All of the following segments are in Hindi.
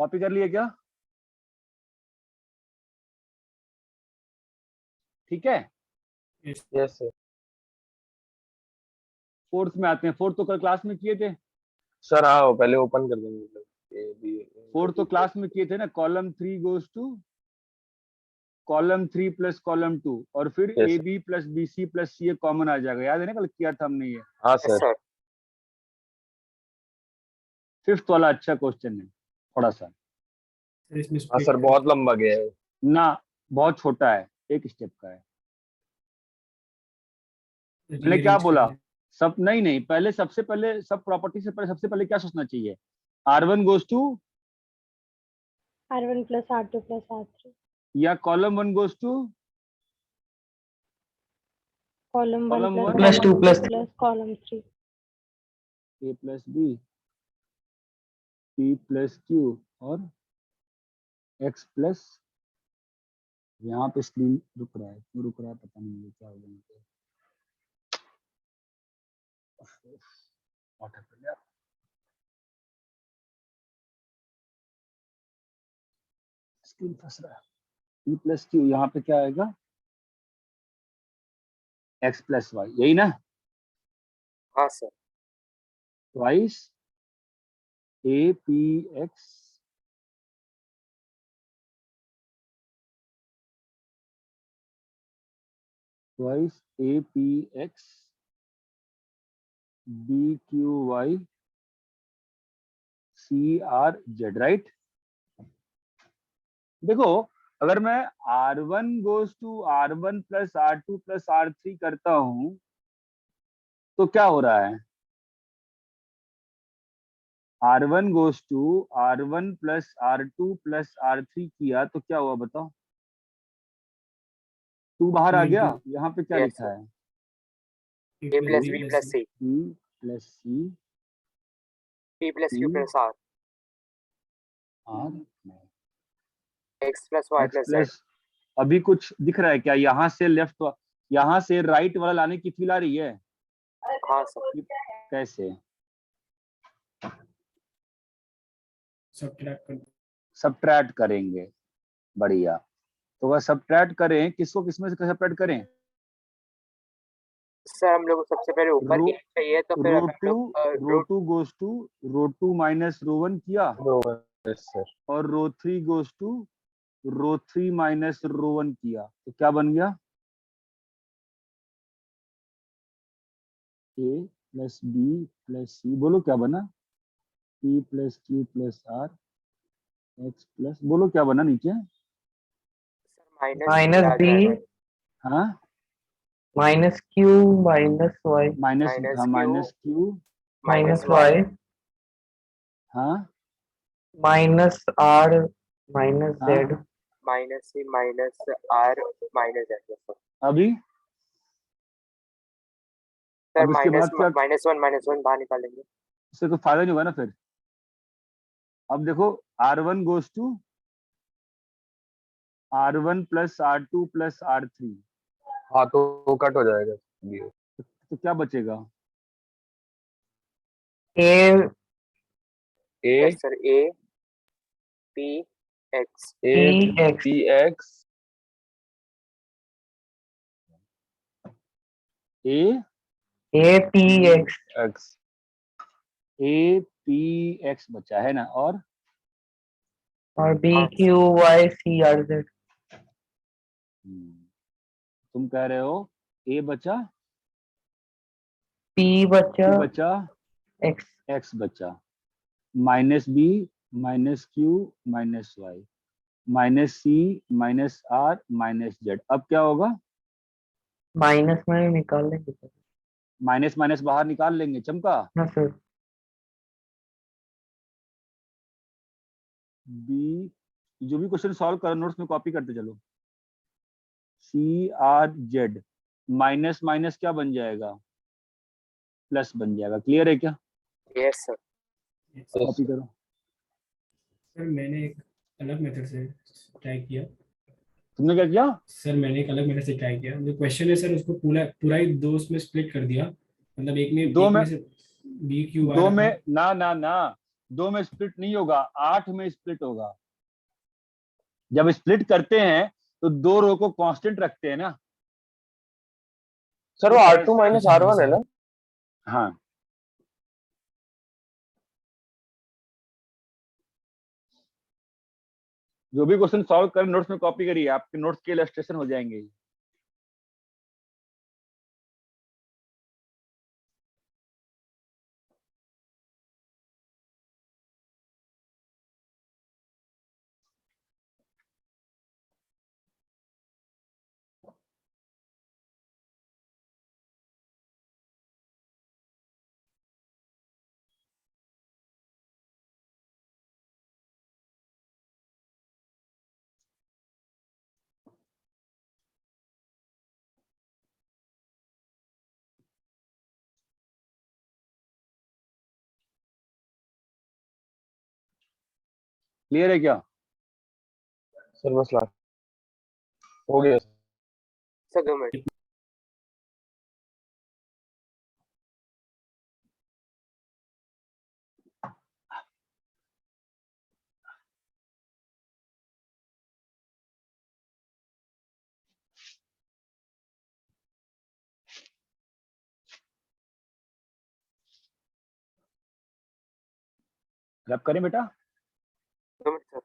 कॉपी कर लिए क्या? ठीक है, यस सर। फोर्थ में आते हैं। फोर्थ तो कल क्लास में किए थे। सर हाँ पहले ओपन कर देंगे मतलब ए बी। फोर्थ तो क्लास में किए थे ना, column 3 goes to column 3 plus column 2 और फिर Yes, A sir. B plus B C plus C common आ जाएगा। याद है ना, कल किया था हमने ये। हाँ सर। फिफ्थ वाला अच्छा क्वेश्चन है थोड़ा सा हाँ सर बहुत लंबा गया है। ना, बहुत छोटा है, एक स्टेप का है। मैंने क्या बोला? सब नहीं नहीं, पहले सबसे पहले सब प्रॉपर्टी से पहले सबसे पहले क्या सोचना चाहिए? R1 goes to R1 plus R2 plus R3 या column 1 goes to column 1 Column plus one plus column 2 plus 2 plus column 3 A plus B P plus Q और X प्लस, यहाँ पे स्क्रीन रुक रहा है, क्यों रुक रहा है पता नहीं, क्या हो गया स्क्रीन फंस रहा है। P प्लस Q, यहाँ पे क्या आएगा? X प्लस वाई, यही ना? हाँ sir. Twice A P X twice A P X B Q Y C R Z, right? देखो, अगर मैं R1 goes to R1 plus R2 plus R3 करता हूं तो क्या हो रहा है? R1 goes to R1 plus R2 plus R3 किया तो क्या हुआ बताओ? 2 बाहर आ गया। यहाँ पे क्या Yes, लिखा है? A plus B plus C. P plus C P plus Q plus R. R X plus Y X plus Z. Plus. अभी कुछ दिख रहा है क्या? यहाँ से लेफ्ट, यहाँ से राइट वाला लाने की फील आ रही है? हाँ सर। कैसे? सब्ट्रैक्ट करेंगे। बढ़िया। तो वह सब्ट्रैक्ट करें, किसको किसमें से सब्ट्रैक्ट करें? सर हम लोग को सबसे पहले ऊपर की चाहिए तो फिर row two goes to row 2 minus row 1 किया यस सर। और row 3 goes to row 3 minus row 1 किया तो क्या बन गया? A plus B plus C, बोलो क्या बना? P plus Q plus R X plus, बोलो क्या बना नीचे? माइनस बी हाँ minus Q minus Y minus, हाँ माइनस Q माइनस वाई हाँ माइनस आर माइनस हाँ Z minus C minus R minus Z। अभी सर अब इसके बाद क्या? माइनस वन बाहर निकालेंगे। इससे तो फायदा नहीं होगा ना फिर। अब देखो, R1 goes to R1 plus R2 plus R3 हाँ तो कट हो जाएगा। तो क्या बचेगा? A yes sir. A P X P X P X A P X X A P X बचा है ना, और और B Q Y C R Z. तुम कह रहे हो ए बचा, पी बचा P बचा, एक्स एक्स बचा, minus B minus Q minus Y minus C minus R minus Z. अब क्या होगा? माइनस में निकाल लेंगे सर। माइनस माइनस बाहर निकाल लेंगे, चमका। हाँ सर। बी, जो भी क्वेश्चन सॉल्व करो नोट्स में कॉपी करते चलो। C R Z minus minus क्या बन जाएगा? प्लस बन जाएगा। क्लियर है क्या? Yes sir. कॉपी करो। सर मैंने एक अलग मेथड से ट्राई किया। तुमने क्या किया? सर मैंने एक अलग मेथड से ट्राई किया। जो क्वेश्चन है सर उसको पूरा ही दो उसमें स्प्लिट कर दिया। मतलब एक में से बी क्यू दो में ना ना ना, 2 में स्प्लिट नहीं होगा, 8 में स्प्लिट होगा। जब स्प्लिट करते हैं तो 2 रो को कांस्टेंट रखते हैं ना। सर वो R2 माइनस R1 है ना? हाँ, जो भी क्वेश्चन सॉल्व करें नोट्स में कॉपी करिए, आपके नोट्स के इलस्ट्रेशन हो जाएंगे। क्लियर है क्या? सर बस लास्ट हो गया। Sir 2 minute. रब करें बेटा। 2 मिनट सर।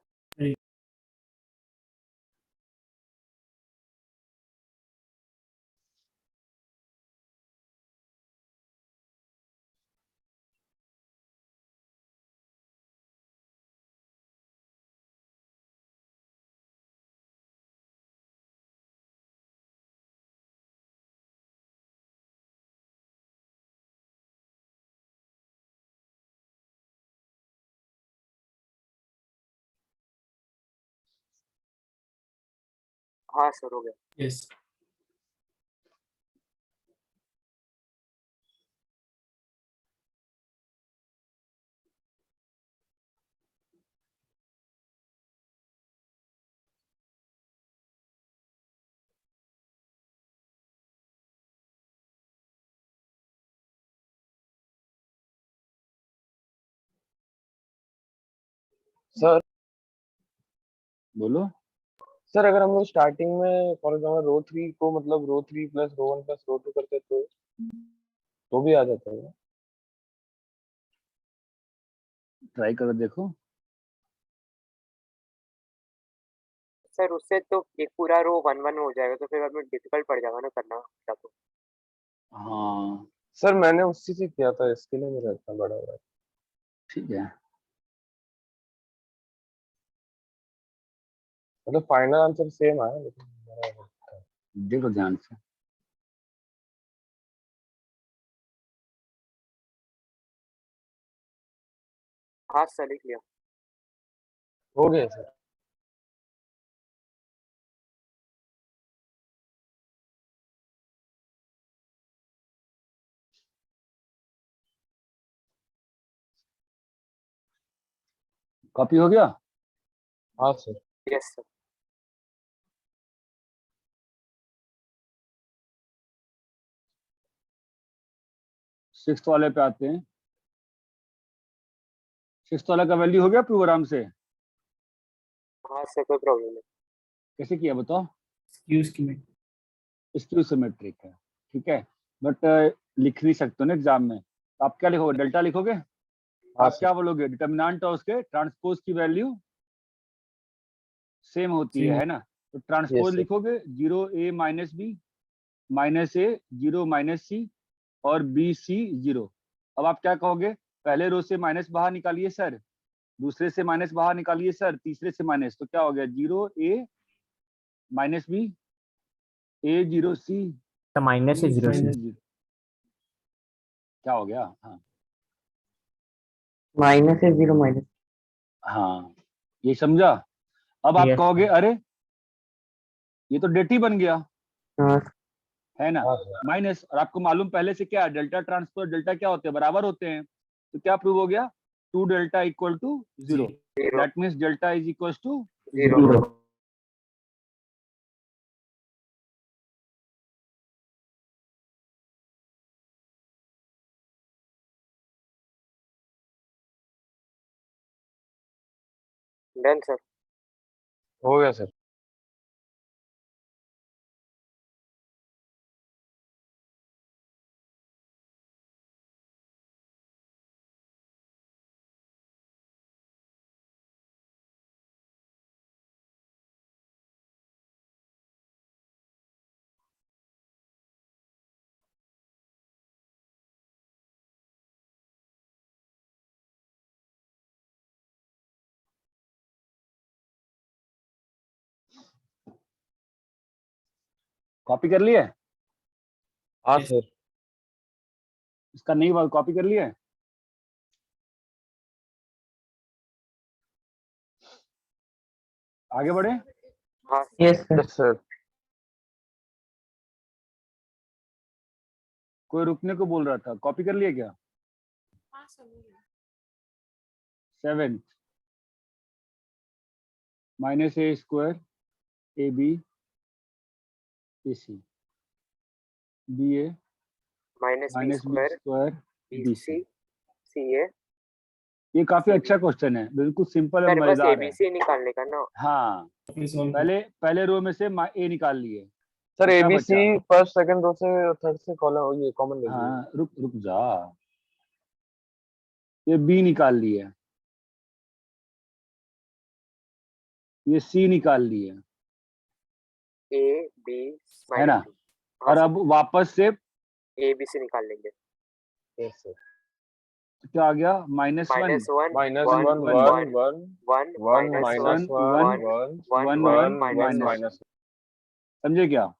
हाँ सर हो गया। यस। सर बोलो। सर अगर हम लोग स्टार्टिंग में फॉर एग्जाम्पल रो 3 को मतलब रो 3 प्लस रो 1 प्लस रो 2 करते तो भी आ जाता है। ट्राई करो देखो। सर उससे तो एक पूरा रो 1 1 हो जाएगा, तो फिर हमें डिफिकल्ट पड़ जाएगा ना करना क्या तो। हाँ सर मैंने उसी से किया था, इसके लिए मेरा इतना बड़ा हुआ है। ठीक है। मतलब फाइनल आंसर सेम आया लेकिन मेरा देखो ध्यान से। हाँ सर लिख लिया। हो गया सर। कॉपी हो गया? हाँ सर। Yes sir. सिक्स्थ वाले पे आते हैं। सिक्स्थ वाला का वैल्यू हो गया प्रूव आराम से? हाँ सर कोई प्रॉब्लम नहीं। कैसे किया बताओ? एक्सक्यूज की मैं। स्क्यू सिमेट्रिक है, ठीक है। बट लिख नहीं सकते हो ना एग्जाम में, तो आप क्या लिखोगे? डेल्टा लिखोगे। हाँ आप सर। क्या बोलोगे? डिटर्मिनेंट और उसके ट्रांसपोज की वैल्यू सेम होती है ना? तो ट्रांसपोज यस सर। लिखोगे 0 a minus B minus A 0 minus C और बी सी 0। अब आप क्या कहोगे? पहले रो से माइनस बाहर निकालिए सर, दूसरे से माइनस बाहर निकालिए सर, तीसरे से माइनस, तो क्या हो गया? 0 a माइनस बी ए 0 सी तो माइनस है जीरो minus- सी। क्या हो गया? हाँ माइनस है 0 माइनस। हाँ, ये समझा? अब आप Yes. कहोगे अरे ये तो डेट ही बन गया, हाँ है ना? हाँ सर। माइनस, और आपको मालूम पहले से क्या है, डेल्टा ट्रांसफर डेल्टा क्या होते हैं? बराबर होते हैं। तो क्या प्रूव हो गया? 2 delta equal to 0। 0 that means delta is equal to 0। 0। Done sir. हो गया सर। कॉपी कर लिया है? हाँ Yes. सर। इसका नहीं बात कॉपी कर लिया है? आगे बढ़े? हाँ Yes, sir. Yes sir. कोई रुकने को बोल रहा था, कॉपी कर लिया क्या? 7 minus A square A B A C B A minus B minus B square square B B C C. C A. ये काफी अच्छा क्वेश्चन है, बिल्कुल सिंपल और सर बस मजेदार है। एबीसी निकालने का ना। हाँ, फिर solve पहले रो में से ए निकाल लिए। सर क्या एबीसी फर्स्ट सेकंड रो से थर्ड से कॉलम ये कॉमन ले लीजिए। हाँ, रुक जा, ये बी निकाल लिए, ये सी निकाल लिए, ए बी है ना? और अब वापस से ए बी सी निकाल लेंगे। Yes sir. क्या आ गया? -1 -1 minus one, one one, one one 1 one -1 minus 1 one 1 1 one 1 one -1। Minus. समझे क्या?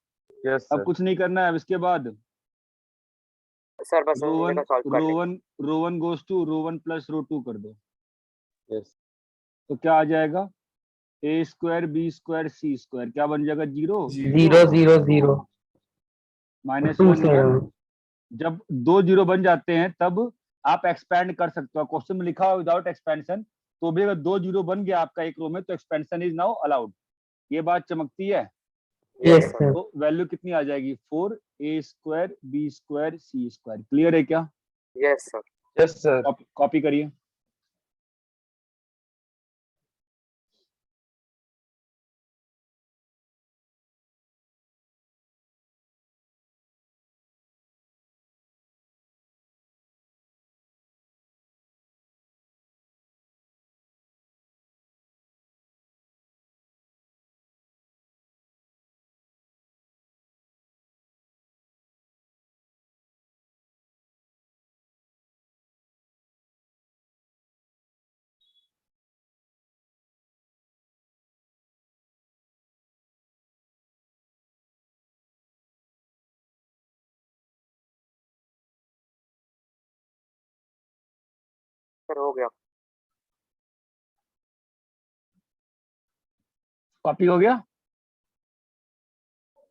यस अब सर। कुछ नहीं करना है। अब इसके बाद सर बस रो हमने वन का सॉल्व कर लेंगे। Row one goes to row 1 plus row 2 कर दो, यस तो क्या आ जाएगा? A square B square C square क्या बन जाएगा? 0 0 0 0 माइनस 2 1 से 1। जब 2 0 बन जाते हैं तब आप एक्सपैंड कर सकते हो। क्वेश्चन में लिखा हुआ विदाउट एक्सपेंशन, तो भी अगर 2 0 बन गया आपका एक रो में तो एक्सपेंशन इज नाउ अलाउड। ये बात चमकती है। Yes, sir. तो वैल्यू कितनी आ जाएगी? 4 ए square B square C square. Clear है क्या? Yes sir. Yes sir. Copy करिए। सर हो गया। कॉपी हो गया?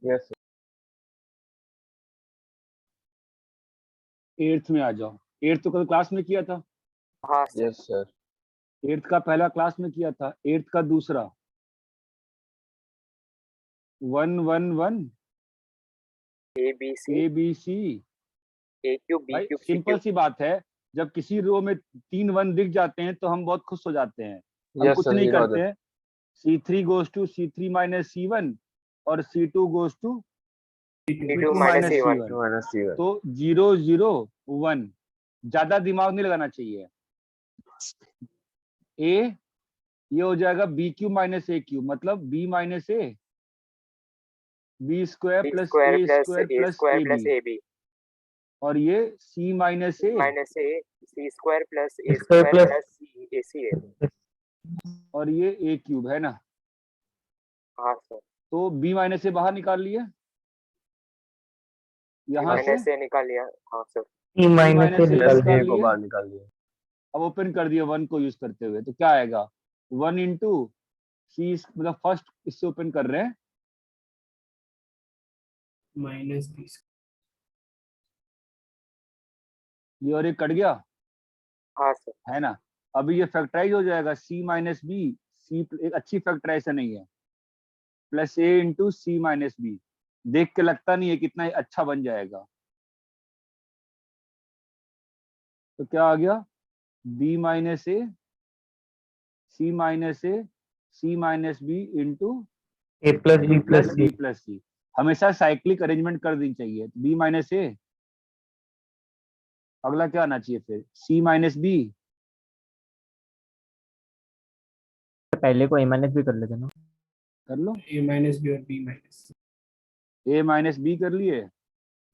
यस 8th में आ जाओ। 8th तो कल क्लास में किया था। हाँ सर। Yes sir. 8th का पहला क्लास में किया था। 8th का दूसरा 1 1 1 A B C A B C. A cube B भाई क्यूब सी सिंपल क्यूब। सी बात है, जब किसी रो में 3 1 दिख जाते हैं तो हम बहुत खुश हो जाते हैं। हम यस कुछ सर। नहीं ये बात करते है। हैं। C3 goes to C3 minus C1 और C2 goes to C2 C2 minus minus C1। C1। Minus C तो 0 0 1। ज्यादा दिमाग नहीं लगाना चाहिए। ए ये हो जाएगा B Q minus A Q, मतलब B minus A B square B plus square A plus square A plus square A plus B. A B और ये C minus A minus A C square plus A Square square plus- plus C A C A. और ये ए क्यूब है ना। हाँ सर। तो बी माइनस से बाहर निकाल लिए यहाँ से। माइनस से निकाल लिया। हाँ सर। C minus minus से से निकाल निकाल ए को लिए। बाहर निकाल दिया। अब ओपन कर दिया 1 को यूज करते हुए, तो क्या आएगा? 1 इंटू सी, मतलब फर्स्ट इससे ओपन कर रहे हैं minus b ये, और ये कट गया हाँ सर। है ना। अभी ये फैक्टराइज हो जाएगा सी माइनस बी। सी एक अच्छी फैक्टराइजेशन नहीं है। प्लस ए इंटू सी माइनस बी। देख के लगता नहीं है कितना अच्छा बन जाएगा। तो क्या आ गया? B minus A C minus A C minus B into A plus B plus plus B C. Plus C. हमेशा साइक्लिक अरेंजमेंट कर देनी चाहिए। बी माइनस ए, अगला क्या आना चाहिए फिर, सी माइनस बी। पहले को A माइनस भी कर लेते ना। कर लो, A माइनस बी और B minus. A minus B कर लिए,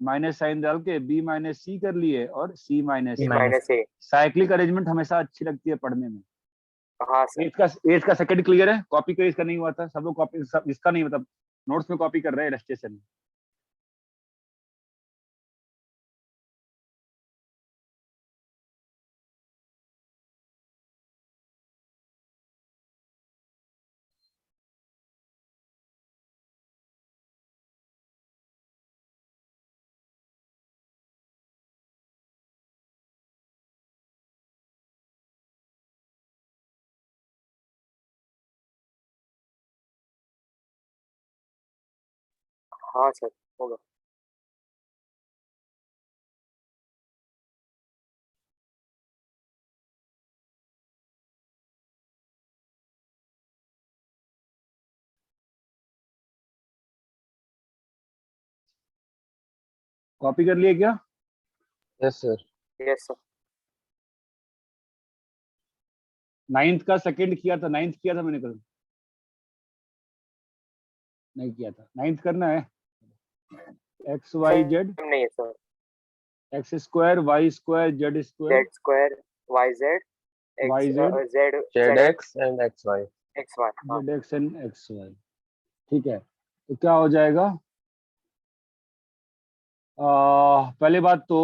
माइनस साइन डाल के बी माइनस सी कर लिए, और सी माइनस C ए। माइनस ए। साइक्लिक अरेंजमेंट हमेशा अच्छी लगती है पढ़ने में। हाँ सर। एज का सेकंड क्लियर है, कॉपी का इसका नहीं हुआ था, सब लोग कॉपी, सब इसका नहीं, मतलब नोट्स में कॉपी कर रहे हैं इलस्ट्रेशन। हाँ सर होगा। कॉपी कर लिए क्या? Yes sir. Yes sir. Ninth का सेकंड किया था, नाइन्थ किया था मैंने कल, नहीं किया था। नाइन्थ करना है, एक्स वाई जेड, नहीं है sir. X square Y square Z square, Z square Y Z Y Z Z Z X and X Y. X Y. Z X and X Y. ठीक है, तो क्या हो जाएगा? पहले बात तो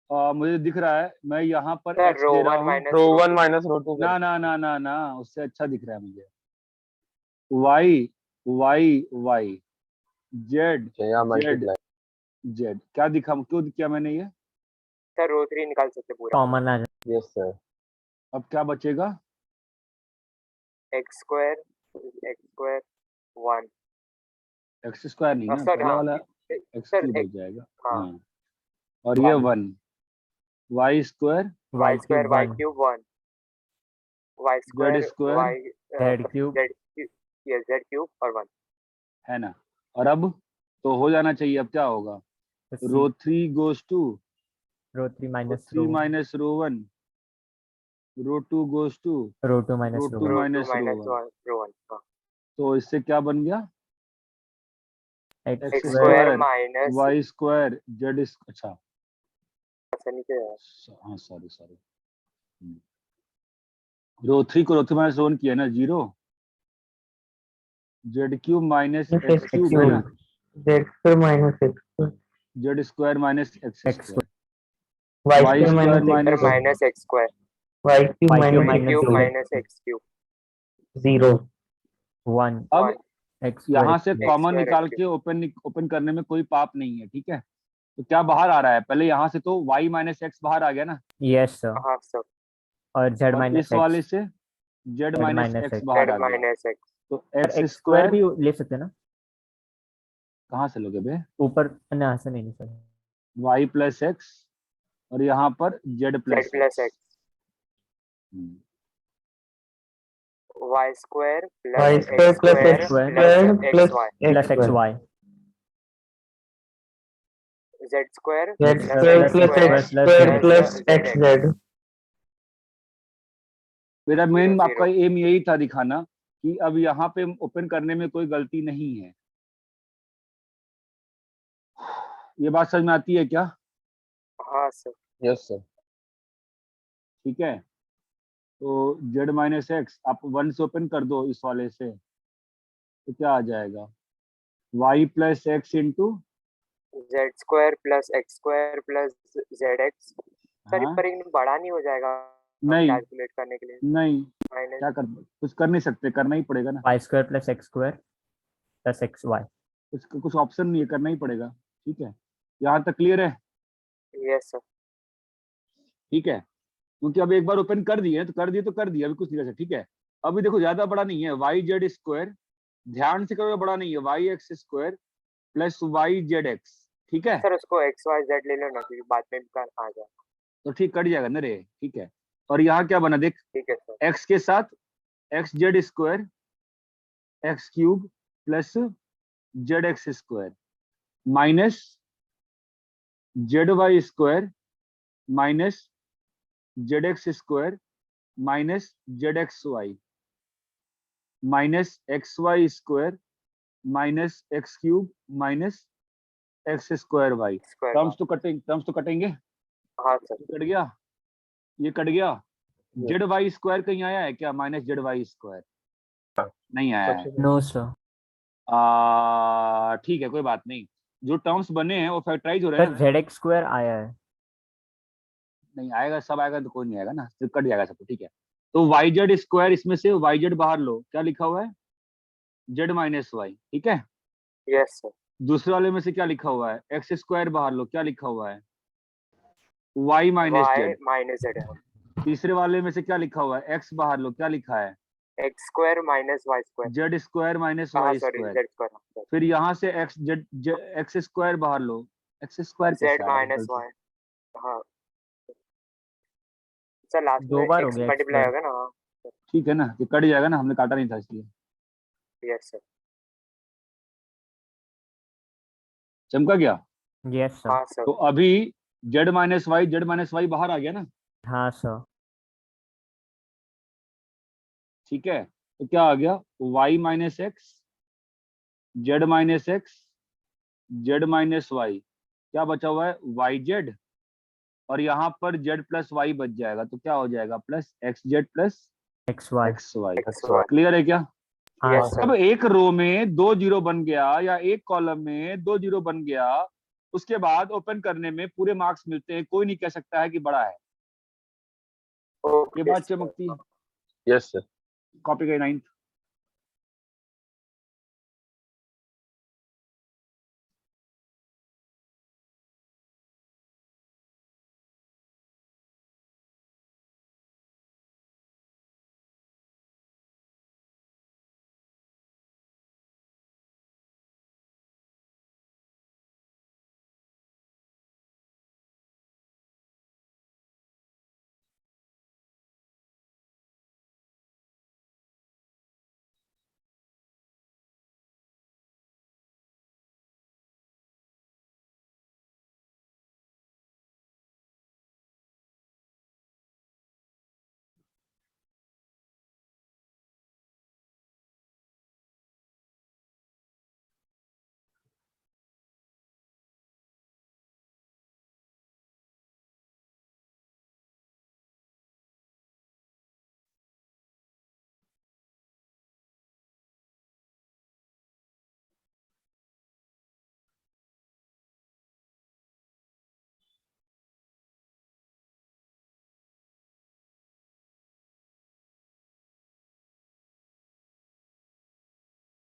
मुझे दिख रहा है, मैं यहाँ पर सर एक्स रो दे रहा वन हूँ। माइनस रो 1 माइनस रो 2 ना ना ना ना ना, उससे अच्छा दिख रहा है मुझे। वाई वाई वाई, जेड या जेड मल्टीप्लाई। जेड, क्या दिखा, क्यों किया मैंने ये? सर रो 3 निकाल सकते पूरा। कॉमन आ जाए। Yes sir. अब क्या बचेगा? X square 1। एक्स स्क्वायर नहीं ना, सर पहला हाँ वाला एक्स सर क्यूब हो जाएगा। हाँ हाँ, और ये One. 1, Y square Y square Y 1 cube 1 Y Z square square Y Z cube Z cube और 1। है ना। और अब तो हो जाना चाहिए। अब क्या होगा? Row 3 goes to row 3 row minus 3 minus row 1, row 2 goes to row 2 row minus 2 row minus row 1। Row 1। हाँ तो इससे क्या बन गया? X X X square square square minus Y square Z, अच्छा नीचे है। हाँ सॉरी सॉरी, रो 3 को रो 3 माइनस रो 1 किया ना, 0, Z cube minus X cube है ना, Z square minus X square. Z square minus X X square, Y Y square square minus X minus square. Minus X square Y cube Y cube minus X cube cube. Minus X cube 0. 1 अब एक्स यहाँ से स्क्वायर कॉमन square निकाल x के ओपन करने में कोई पाप नहीं है, ठीक है। तो क्या बाहर आ रहा है? पहले यहाँ से तो y माइनस एक्स बाहर आ गया ना, यस सर, हाँ सर और Z और माइनस इस वाले एक्स से z Z minus minus x x बाहर जेड आ गया। Minus x. तो और एक्स एक्स स्क्वायर स्क्वायर भी ले सकते हैं ना कहाँ से लोगे बे? ऊपर, ना से नहीं सर। y प्लस एक्स, और यहाँ पर z Z plus plus X, X Y square Y plus square X plus X square square plus plus X Y plus X X square. Y Z square Z X square plus plus X X square square plus plus ZX. XZ. मेरा मेन 0, आपका एम यही था दिखाना कि अब यहाँ पे ओपन करने में कोई गलती नहीं है। ये बात समझ में आती है क्या? हाँ सर। Yes sir. ठीक है, तो z माइनस एक्स आप 1 से ओपन कर दो इस वाले से, तो क्या आ जाएगा? y plus x into, Z square plus X square plus Z x. Sir हाँ पर एक बड़ा नहीं हो जाएगा नहीं कैलकुलेट करने के लिए? नहीं, माइनस क्या कर, कुछ कर नहीं सकते, करना ही पड़ेगा ना, Y square plus X square plus X Y. कुछ ऑप्शन नहीं है, करना ही पड़ेगा। ठीक है, यहाँ तक क्लियर है? Yes sir. ठीक है, क्योंकि अब एक बार ओपन कर दिए तो कर दिए तो कर दिए, अभी कुछ नहीं कर सकते। ठीक है, अभी देखो ज्यादा बड़ा नहीं है, वाई जेड स्क्वायर, ध्यान से करो, बड़ा नहीं है, Y X square plus Y Z X, ठीक है। सर उसको एक्स वाई जेड ले लो ना, क्योंकि बाद में भी आ जाए। तो ठीक, कट जाएगा ना रे, ठीक है। और यहाँ क्या बना देख, ठीक है सर। एक्स के साथ X Z square X cube plus Z X square minus Z Y square minus Z X square minus Z X Y minus X Y square minus X cube minus X square Y. Square terms तो कटेंगे। हाँ सर कट गया, ये कट गया। Yes. जेड वाई स्क्वायर कहीं आया है क्या? माइनस जेड वाई स्क्वायर नहीं आया है। सबसे नो सर। ठीक है, कोई बात नहीं। जो टर्म्स बने हैं वो फैक्टराइज हो रहे हैं सर ना। जेड एक्स स्क्वायर आया है। नहीं आएगा, सब आएगा तो कोई नहीं आएगा ना, तो कट जाएगा सब। ठीक है, तो वाई जेड स्क्वायर, इसमें से वाई जेड बाहर लो, क्या लिखा हुआ है? Z minus Y. ठीक है, यस सर दूसरे वाले में से क्या लिखा हुआ है? एक्स स्क्वायर बाहर लो, क्या लिखा हुआ है? Y minus Y Z. Minus Z है तीसरे वाले में से क्या लिखा हुआ है? एक्स बाहर लो, क्या लिखा है? X square minus Y square Z square minus हाँ Y sorry square. Z square फिर यहाँ से एक्स जेड एक्स स्क्वायर बाहर लो। एक्स स्क्वायर कैसे जेड आ रहा है माइनस गलती? वाई हाँ सर लास्ट में 2 बार हो एक्स गया एक्स मल्टीप्लाई स्क्वायर। होगा ना हाँ ठीक है ना, ये कट जाएगा ना, हमने काटा नहीं था इसलिए। यस सर चमका गया। Yes sir. हाँ सर तो अभी जेड माइनस वाई बाहर आ गया ना। हाँ सर। ठीक है, तो क्या आ गया? Y minus X, Z minus X, Z minus Y, क्या बचा हुआ है? वाई जेड, और यहाँ पर जेड प्लस वाई बच जाएगा, तो क्या हो जाएगा? Plus X Z plus X Y. X Y. X Y clear है क्या? हाँ यस सर। अब सर एक रो में 2 जीरो बन गया या एक कॉलम में 2 जीरो बन गया, उसके बाद ओपन करने में पूरे मार्क्स मिलते हैं, कोई नहीं कह सकता है कि बड़ा है। ये ओके बात चमकती है। Yes sir. कॉपी का 9th।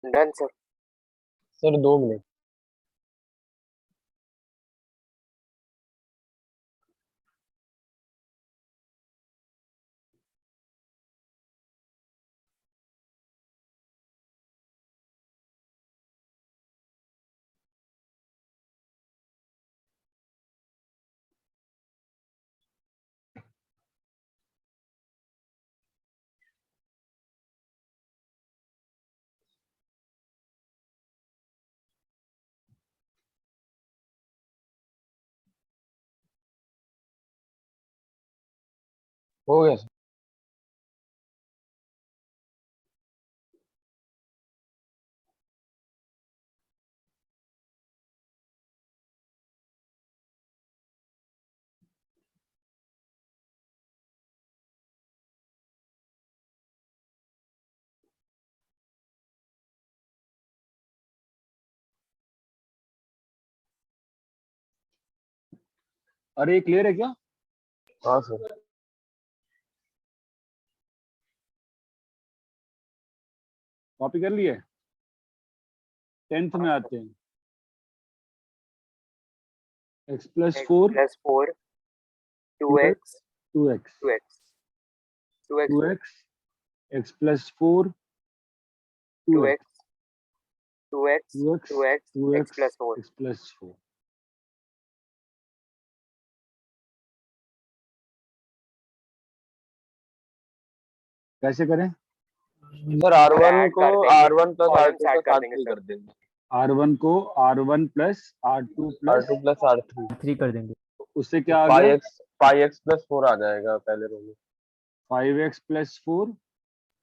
Done sir sir 2 minute. हो गया सर। अरे क्लियर है क्या? हाँ सर। कॉपी कर लिए? 10th में आते हैं। X plus X 4 plus 4 two X 2x two X 2x X plus 4 two 2x X two X 2x two X 2x X plus 4 x plus 4। कैसे करें? सर R1 add को कर देंगे, R1 plus columns R2 add plus कर देंगे R3 सर। कर देंगे। R1 को R1 plus R2 plus R2 plus R3 3 कर देंगे। उससे क्या आ गया 5x प्लस 4 आ जाएगा पहले रो में। 5x plus 4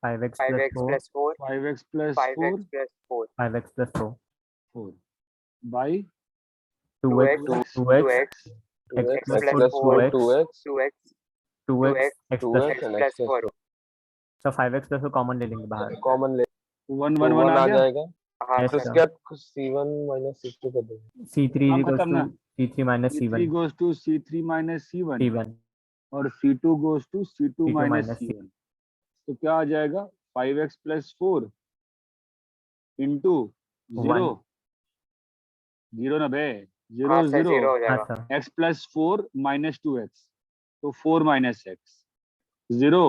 5x 5x + 4 plus 4, 5x plus 5x plus 4, 5x + 4 4 by 2x 2x, 2x 2x x plus plus 4, 2x 2x 2x, 2x 2x, x plus 2x x and plus x plus 4। तो 5x + 4 कॉमन ले लेंगे बाहर। कॉमन ले 1 तो 1 1 1 आ आ गया जाएगा। हाँ Yes, तो सर, sir. इसके बाद C1 माइनस C2 कर देंगे। C3 काम equals खत्म to ना C3 minus C3 C1 goes to C3 minus C1 C1 और C2 goes to C2 C2 minus minus C1 तो क्या आ जाएगा 5x प्लस 4 इंटू 0 1 0 ना बे हाँ 0 सर 0 0 हो हाँ जाएगा। Sir x plus 4 minus 2x तो 4 माइनस x 0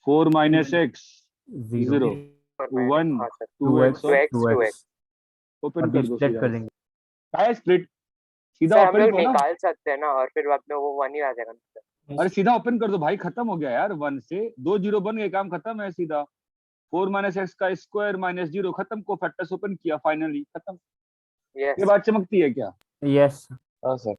4 माइनस x 0 0 1 हाँ सर, 2x 2x और 2x 2x। ओपन अभी कर दो स्प्लिट सीधा कर देंगे। क्या है स्प्लिट सीधा सर हम ओपन लोग करो ना निकाल सकते हैं ना, और फिर अपने वो 1 ही आ जाएगा ना सर। अरे सीधा ओपन कर दो भाई खत्म हो गया यार 1 से 2 0 बन गए काम खत्म है सीधा 4 माइनस एक्स का स्क्वायर माइनस 0 खत्म को फैक्टर्स ओपन किया फाइनली खत्म यस ये बात चमकती है क्या यस हाँ सर।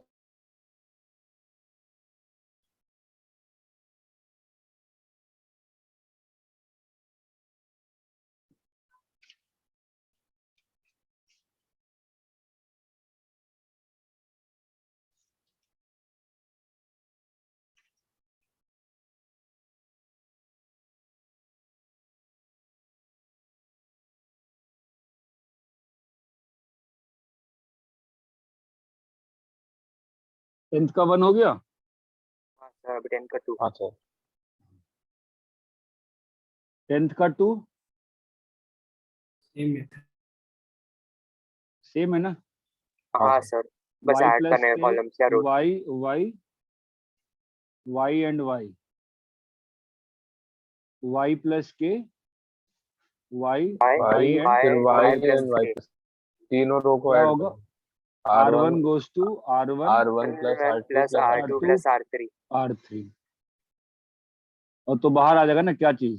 टेंथ का 1 हो गया हाँ सर, अभी 10 का 2। हाँ सर। टेंथ का 2 सेम मेथड। सेम है ना हाँ सर, बस y ऐड प्लस करने का कॉलम्स या रो। y y y and y y plus k y y y Y फिर and Y y plus and Y k। Plus तीनों रो को क्या ऐड होगा करो। r1 goes to r1 R1 plus R2 plus plus R2 R2 plus R3, r3 और तो बाहर आ जाएगा ना क्या चीज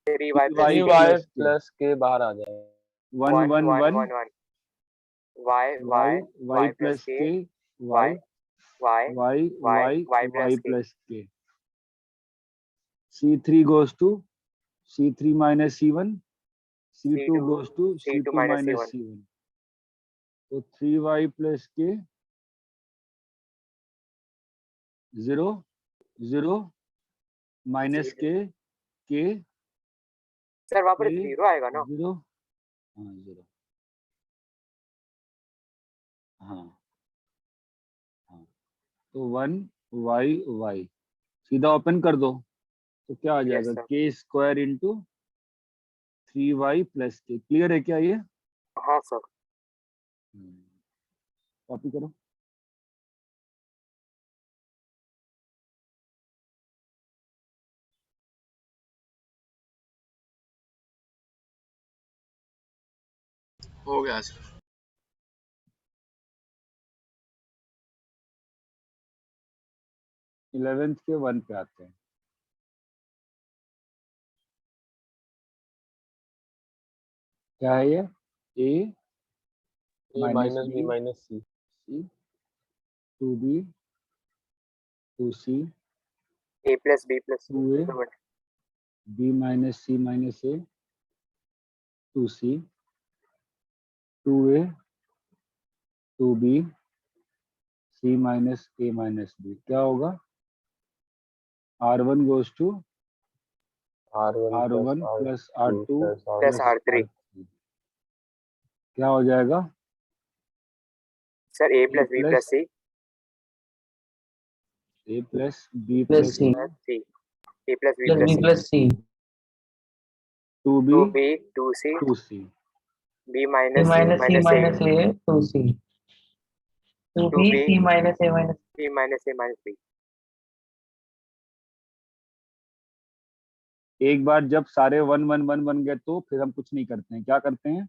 3y 3y plus three k, Y plus k plus के बाहर आ जाएगा। 1 1 1 1 1 1 1 y y y y y plus plus k, k y y y y y y y plus y k, plus k c3 goes to c3 minus c1 c2 C2 goes to C2 c2 minus minus C1, c1 तो 3y plus k 0 0 minus k k sir वहाँ पर k 0 आएगा ना। 0 हाँ 0 हाँ हाँ तो 1 y y सीधा ओपन कर दो तो क्या आ यस जाएगा sir, k square into 3y plus k clear है क्या ये हाँ सर। कॉपी करो हो गया सर। 11th के 1 पे आते हैं क्या है ये a A minus minus B minus C c 2b 2c A plus B plus C, 2a b minus c minus a 2c 2a 2b c minus a minus b क्या होगा r1 goes to R1 plus r2 plus R3। क्या हो जाएगा sir A plus B plus C a plus b Plus plus C. plus C, A plus B plus plus B C, plus C. 2b 2B 2C, 2c B C minus C minus C minus A, minus A 2C. 2B 2B C minus A minus C minus A minus B। एक बार जब सारे 1 1 1 बन गए तो फिर हम कुछ नहीं करते हैं क्या करते हैं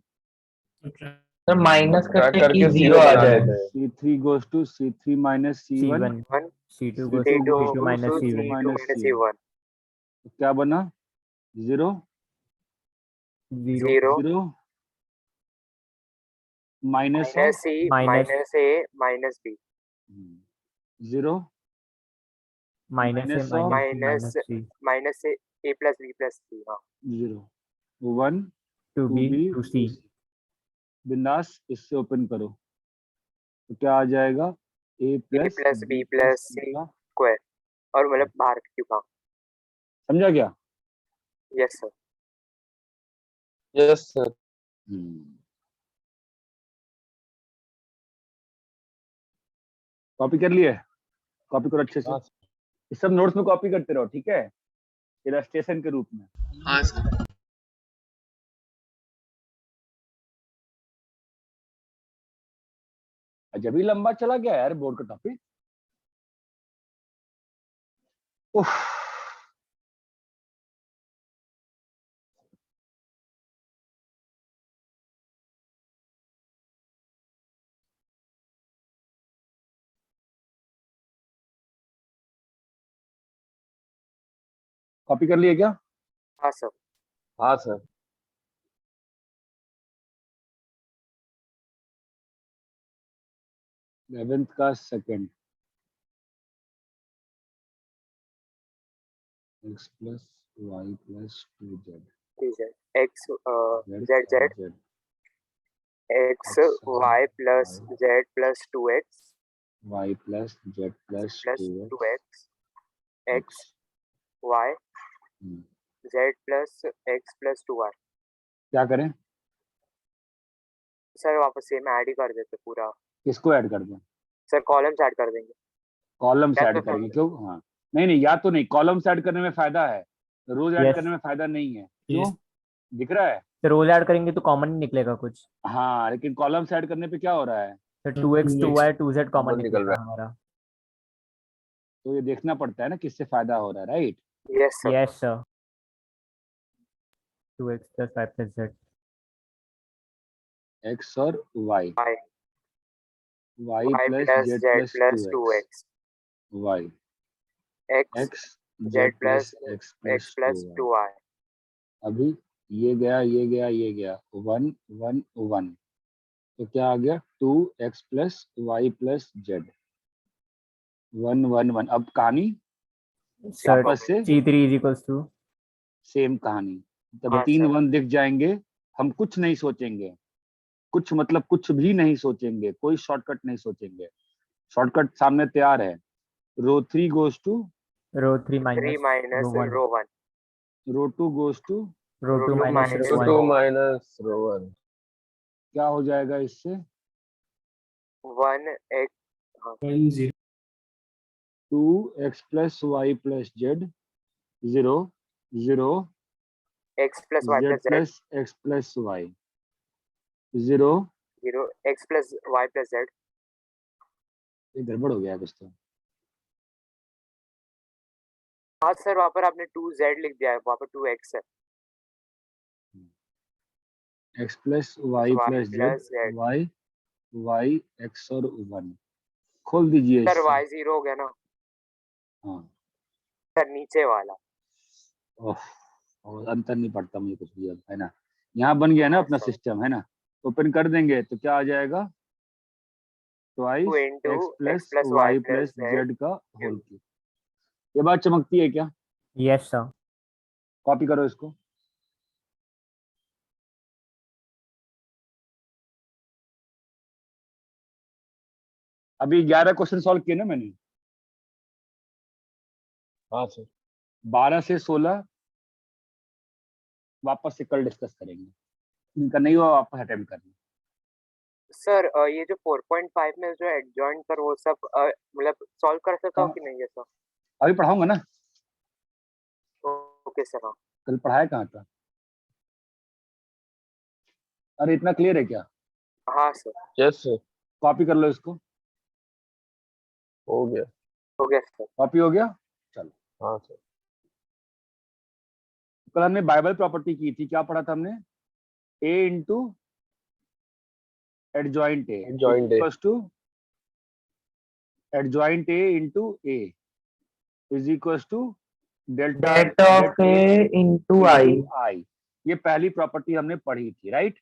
सर माइनस सब्ट्रैक्ट करके करके जीरो आ बना जाए देते हैं। c3 goes to c3 minus c1 C1 1 C2 goes C2 to goes C2 to minus C2 C1 minus C1, क्या बना 0 0 0 0 minus minus C minus- minus A minus B 0 minus a minus of- minus minus- 3 minus से A plus B plus C. हाँ 0 1 to 2 b b to c बिंदास इससे ओपन करो तो क्या आ जाएगा a plus plus b plus c square और मतलब बाहर क्यों कहाँ। समझा क्या? Yes sir. Yes sir. Copy कर लिए? कॉपी करो अच्छे से। हाँ। ये सब नोट्स में कॉपी करते रहो, ठीक है, इलस्ट्रेशन के रूप में। हाँ सर। जब भी लंबा चला गया यार बोर्ड का टॉपिक। कॉपी कर लिए क्या? हाँ सर। हाँ सर। 11th का second x plus Y plus 2z ठीक है x z z x y plus z plus 2x y plus z plus plus 2x 2x x y z plus x plus 2y। क्या करें? सर वापस सेम ऐड ही कर देते पूरा। किसको ऐड कर दें? सर कॉलम्स ऐड कर देंगे। कॉलम्स या ऐड तो करेंगे क्यों? हाँ नहीं या तो नहीं, कॉलम्स ऐड करने में फायदा है, रोज ऐड Yes. करने में फायदा नहीं है। क्यों? दिख रहा है? तो रोल ऐड करेंगे तो कॉमन नहीं निकलेगा कुछ। हाँ लेकिन कॉलम्स ऐड करने पे क्या हो रहा है? तो 2x 2y 2z common common निकल निकलेगा हमारा। तो ये देखना पड़ता है ना किससे फायदा हो रहा है, right? Yes sir. Yes sir. 2x plus y plus z x और y y y y plus plus z z plus plus 2x 2x y x x z z plus x x plus 2y। 2y। अभी ये गया ये गया ये गया 1 1 1 तो क्या आ गया 2x plus Y plus Z 1 1 1। अब कहानी सर वापस से c3 is equals to same कहानी। तब हाँ, 3 सर। 1 दिख जाएंगे, हम कुछ नहीं सोचेंगे, कुछ मतलब कुछ भी नहीं सोचेंगे, कोई शॉर्टकट नहीं सोचेंगे, शॉर्टकट सामने तैयार है। Row 3 goes to row 3 3 minus minus row 1 row 1 row 2 goes to row 2 row two minus minus row 1 2 minus row 1 क्या हो जाएगा इससे? 1 x 1 0 2x plus Y plus Z 0 0 x plus y z plus z plus x plus Y 0। 0 x plus y plus z। ये गड़बड़ हो गया कुछ तो। हाँ सर वहाँ पर आपने 2z लिख दिया है, वहाँ पर 2x है। x plus Y Y plus plus Z Z। Y Y x और 1 खोल दीजिए सर इससे। y 0 हो गया ना हाँ सर, नीचे वाला। और अंतर नहीं पड़ता मुझे कुछ भी अब, है ना? यहाँ बन गया ना अपना सर। सिस्टम, है ना? ओपन कर देंगे तो क्या आ जाएगा? Twice 2 into x plus plus y Y plus plus Z Z का होल क्यूब। ये बात चमकती है क्या? yes sir कॉपी करो इसको। अभी 11 क्वेश्चन सॉल्व किए ना मैंने। हाँ सर 12 से 16 वापस से कल डिस्कस करेंगे, इनका नहीं हुआ वापस अटेम्प्ट करना। सर ये जो 4.5 में जो एडजॉइन कर वो सब मतलब सॉल्व कर सकता हूँ कि नहीं है सर? अभी पढ़ाऊंगा ना, ओके सर। हाँ कल पढ़ाया कहाँ था? अरे इतना क्लियर है क्या? हाँ सर यस सर कॉपी कर लो इसको। हो गया। हो गया सर। कॉपी हो गया? चलो हाँ सर कल हमने बाइबल प्रॉपर्टी की थी, क्या पढ़ा था हमने? a into adjoint A Adjoint A. Equals to adjoint A into A is equals to delta Delta of A into I. I. ये पहली प्रॉपर्टी हमने पढ़ी थी, राइट।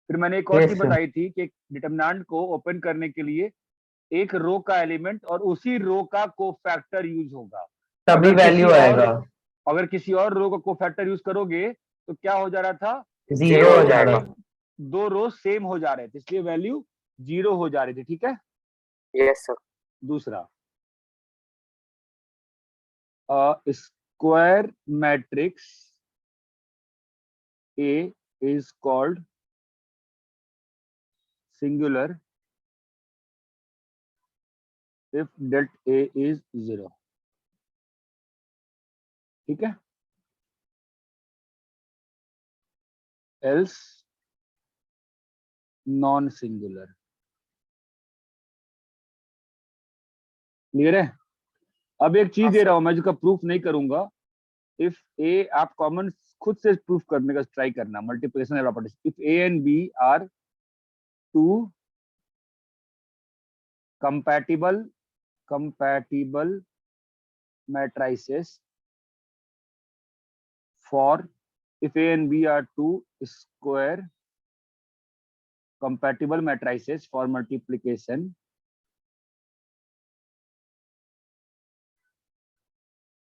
फिर मैंने एक और Yes, चीज sir. बताई थी कि डिटरमिनेंट को ओपन करने के लिए एक रो का एलिमेंट और उसी रो का कोफैक्टर यूज होगा। तभी अगर किसी वैल्यू और- आएगा, अगर किसी और रो का कोफैक्टर यूज करोगे तो क्या हो जा रहा था, 0 हो जाएगा। दो रो सेम हो जा रहे थे, इसलिए वैल्यू 0 हो जा रही थी, ठीक है। Yes, sir. दूसरा, square matrix A is called singular if det A is 0, ठीक है, else नॉन सिंगुलर। क्लियर है। अब एक चीज हाँ, दे रहा sir. हूं मैं, जिसका प्रूफ नहीं करूंगा। इफ ए, आप कॉमन खुद से प्रूफ करने का ट्राई करना, multiplication properties. If A and B are two compatible matrices for, if A and B are two square compatible matrices for multiplication,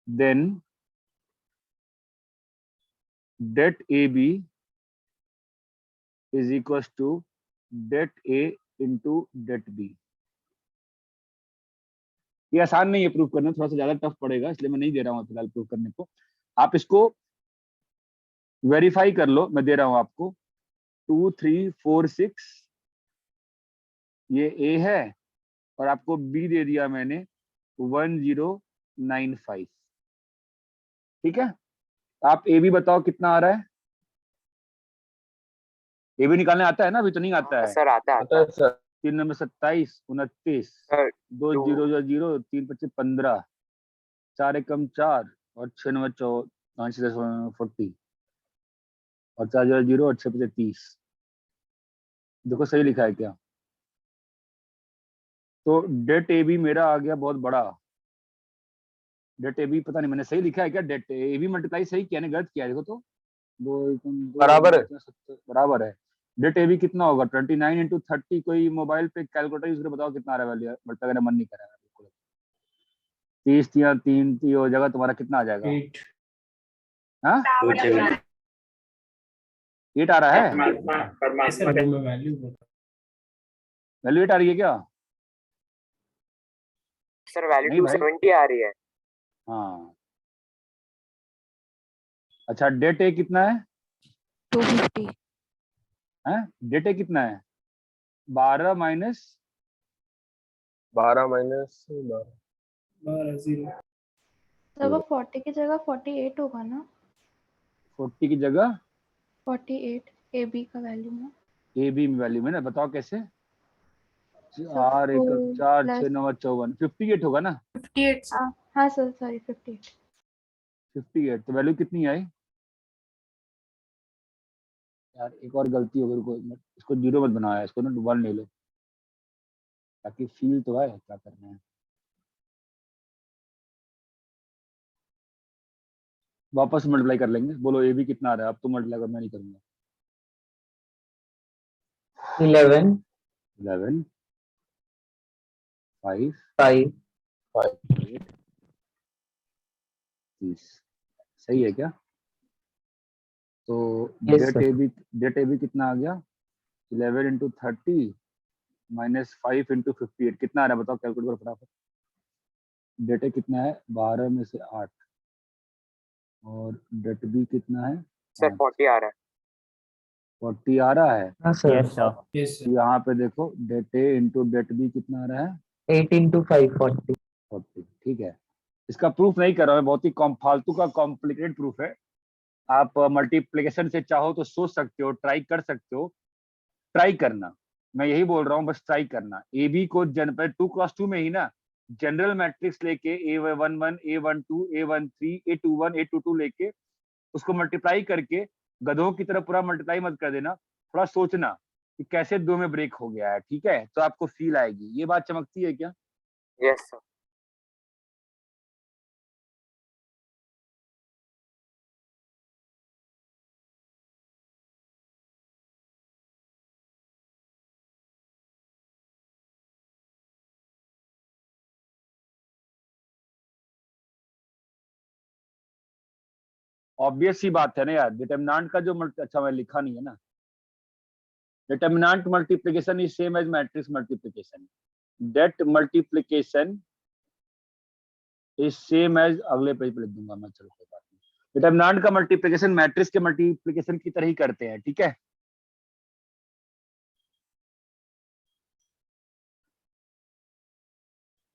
then det AB is equals to det A into det B। ये आसान नहीं है प्रूफ करना, थोड़ा सा ज्यादा टफ पड़ेगा, इसलिए मैं नहीं दे रहा हूँ फिलहाल प्रूफ करने को। आप इसको वेरीफाई कर लो, मैं दे रहा हूं आपको। 2 3 4 6 ये A है और आपको B दे दिया मैंने 1095, ठीक है। आप ए बी बताओ कितना आ रहा है। ए बी निकालने आता है ना, अभी तो नहीं आता है। Sir, आता है. Sir 3 number 27 29 Sir, 2 two. 0 0 3 25 15 4 एकम 4 और 6 नंबर 40 और 4 0 0 और 6 25 30। देखो सही लिखा है क्या। तो डेट ए बी मेरा आ गया बहुत बड़ा। डेट ए बी पता नहीं मैंने सही लिखा है क्या, डेट ए बी मल्टीप्लाई सही किया, गलत किया है। देखो तो बराबर है। बराबर है। डेट ए बी कितना होगा 29 इंटू 30। कोई मोबाइल पे कैलकुलेटर यूज कर बताओ कितना आ रहा है वैल्यू, मल्टीप्लाई करने मन नहीं कर रहा है बिल्कुल। 30 या 3 हो जाएगा तुम्हारा, कितना आ जाएगा। 8 हाँ 8 आ रहा है। सर वो मैं वैल्यू बता वैल्यू 8 आ रही है क्या। Sir, value नहीं भाई। 270 आ रही है. हाँ अच्छा, डेट ए कितना है 250 डेट ए कितना है 12 माइनस 12 माइनस 12 12 सर वो 40 की जगह 48 होगा ना। 40 की जगह 48 ए बी का वैल्यू ना। ए बी वैल्यू में ना, बताओ कैसे। सर 4 1 4 प्लस 6 9 54 58 होगा ना। 58 हाँ सर सॉरी 58। 58 तो वैल्यू कितनी आई यार। एक और गलती हो गई, रुको इसको 0 मत बनाया, इसको ना 1 ले लो ताकि फील तो है क्या करना है। वापस मल्टीप्लाई कर लेंगे। बोलो ए बी कितना आ रहा है, अब तो मल्टीप्लाई कर, मैं नहीं करूंगा। 11 11 5 5 8 30 सही है क्या। तो Yes, det sir. A B कितना आ गया 11 इंटू 30 माइनस 5 इंटू 58 कितना आ रहा है बताओ, कैलकुलेट करो फटाफट। डेट ए कितना है 12 में से 8 और डेट बी कितना है Sir, 40 आ रहा है. 40 आ रहा है। हाँ sir. Yes sir. Yes sir यहाँ पे देखो date A into det B कितना आ रहा है 8 into 5 40। 40, ठीक है। इसका प्रूफ नहीं कर रहा हूँ, बहुत ही फालतू का कॉम्प्लिकेटेड प्रूफ है। आप मल्टीप्लिकेशन से चाहो तो सोच सकते हो, ट्राई कर सकते हो, ट्राई करना। मैं यही बोल रहा हूँ, बस ट्राई करना। ए बी को 2x2 में ही ना जनरल मैट्रिक्स लेके A11 A12 A13 A21 A22 लेके उसको मल्टीप्लाई करके गधों की तरह पूरा मल्टीप्लाई मत कर देना। थोड़ा सोचना कि कैसे 2 में ब्रेक हो गया है, ठीक है, तो आपको फील आएगी। ये बात चमकती है क्या। Yes, sir. ऑब्वियस सी बात है ना यार, डिटर्मिनेंट का जो अच्छा मैं लिखा नहीं है ना, determinant multiplication is same as matrix multiplication, det multiplication is same as, अगले पेज पे लिख दूंगा मैं, चलो कोई बात नहीं। डिटर्मिनेंट का मल्टीप्लिकेशन मैट्रिक्स के मल्टीप्लिकेशन की तरह ही करते हैं, ठीक है।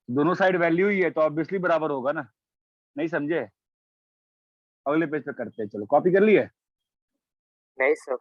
दोनों साइड वैल्यू ही है तो ऑब्वियसली बराबर होगा ना, नहीं समझे? अगले पेज पे करते हैं, चलो कॉपी कर लिए। नहीं सर।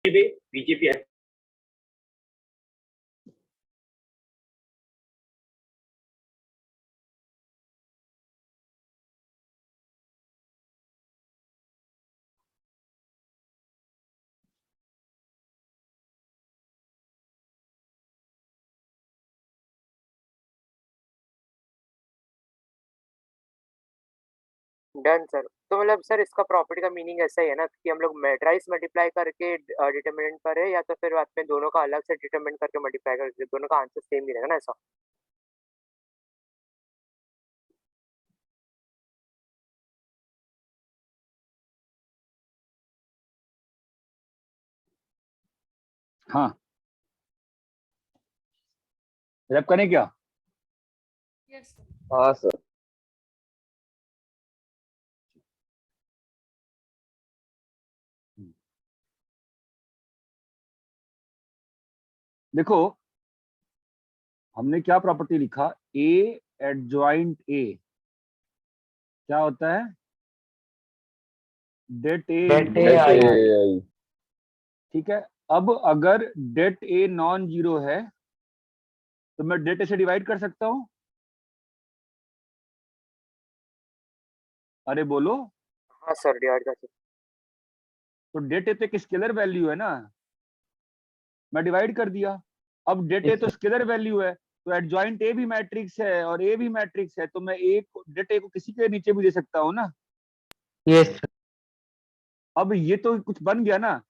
BJP done sir. तो मतलब सर इसका प्रॉपर्टी का मीनिंग ऐसा ही है ना कि हम लोग मैट्राइस मल्टीप्लाई करके डिटरमिनेंट करें, या तो फिर बाद में दोनों का अलग से डिटरमिनेंट करके मल्टीप्लाई करके दोनों का आंसर सेम ही रहेगा ना, ऐसा? हाँ रैप करें क्या? हाँ सर। देखो हमने क्या प्रॉपर्टी लिखा, ए एडजॉइंट ए क्या होता है, det A That into AI. AI। ठीक है। अब अगर डेट ए नॉन जीरो है तो मैं डेट ए से डिवाइड कर सकता हूं, अरे बोलो। हाँ सर, डिवाइड कर सकते। तो डेट ए तो एक स्केलर वैल्यू है ना, मैं डिवाइड कर दिया। अब डेट ए Yes, तो sir. स्केलर वैल्यू है, तो एडजॉइंट ए भी मैट्रिक्स है और ए भी मैट्रिक्स है, तो मैं ए को डेट ए को किसी के नीचे भी दे सकता हूँ ना। Yes, sir. अब ये तो कुछ बन गया ना।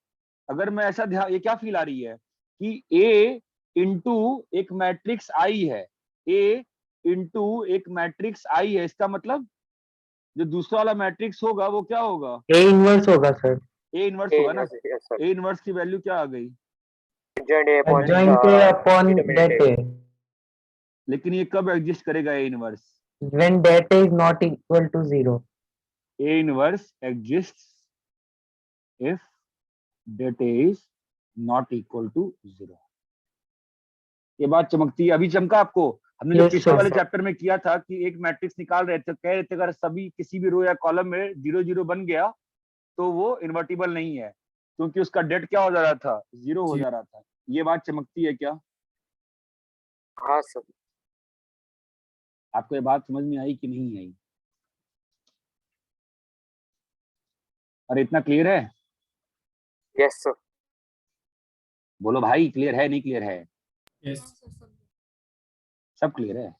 अगर मैं ऐसा ध्यान, ये क्या फील आ रही है कि ए इंटू एक मैट्रिक्स आई है, ए इंटू एक मैट्रिक्स आई है, इसका मतलब जो दूसरा वाला मैट्रिक्स होगा वो क्या होगा, A inverse होगा सर. ए इनवर्स ए होगा ना। Inverse, yes sir. A inverse की वैल्यू क्या आ गई, adjoint A upon Adjoint A upon determinant that A. A. लेकिन ये कब एग्जिस्ट करेगा A inverse, When that A is not equal to 0. A inverse exist if det A is not equal to 0। ये बात चमकती है, अभी चमका आपको? हमने जो Yes, पिछले sir. वाले चैप्टर में किया था कि एक मैट्रिक्स निकाल रहे थे, कह रहे थे अगर सभी किसी भी रो या कॉलम में 0 0 बन गया तो वो इन्वर्टिबल नहीं है, क्योंकि उसका डेट क्या हो जा रहा था, 0 हो जा रहा था। ये बात चमकती है क्या? हाँ सर। आपको ये बात समझ में आई कि नहीं आई? अरे इतना क्लियर है? Yes sir. बोलो भाई, क्लियर है नहीं क्लियर है? यस सब क्लियर है?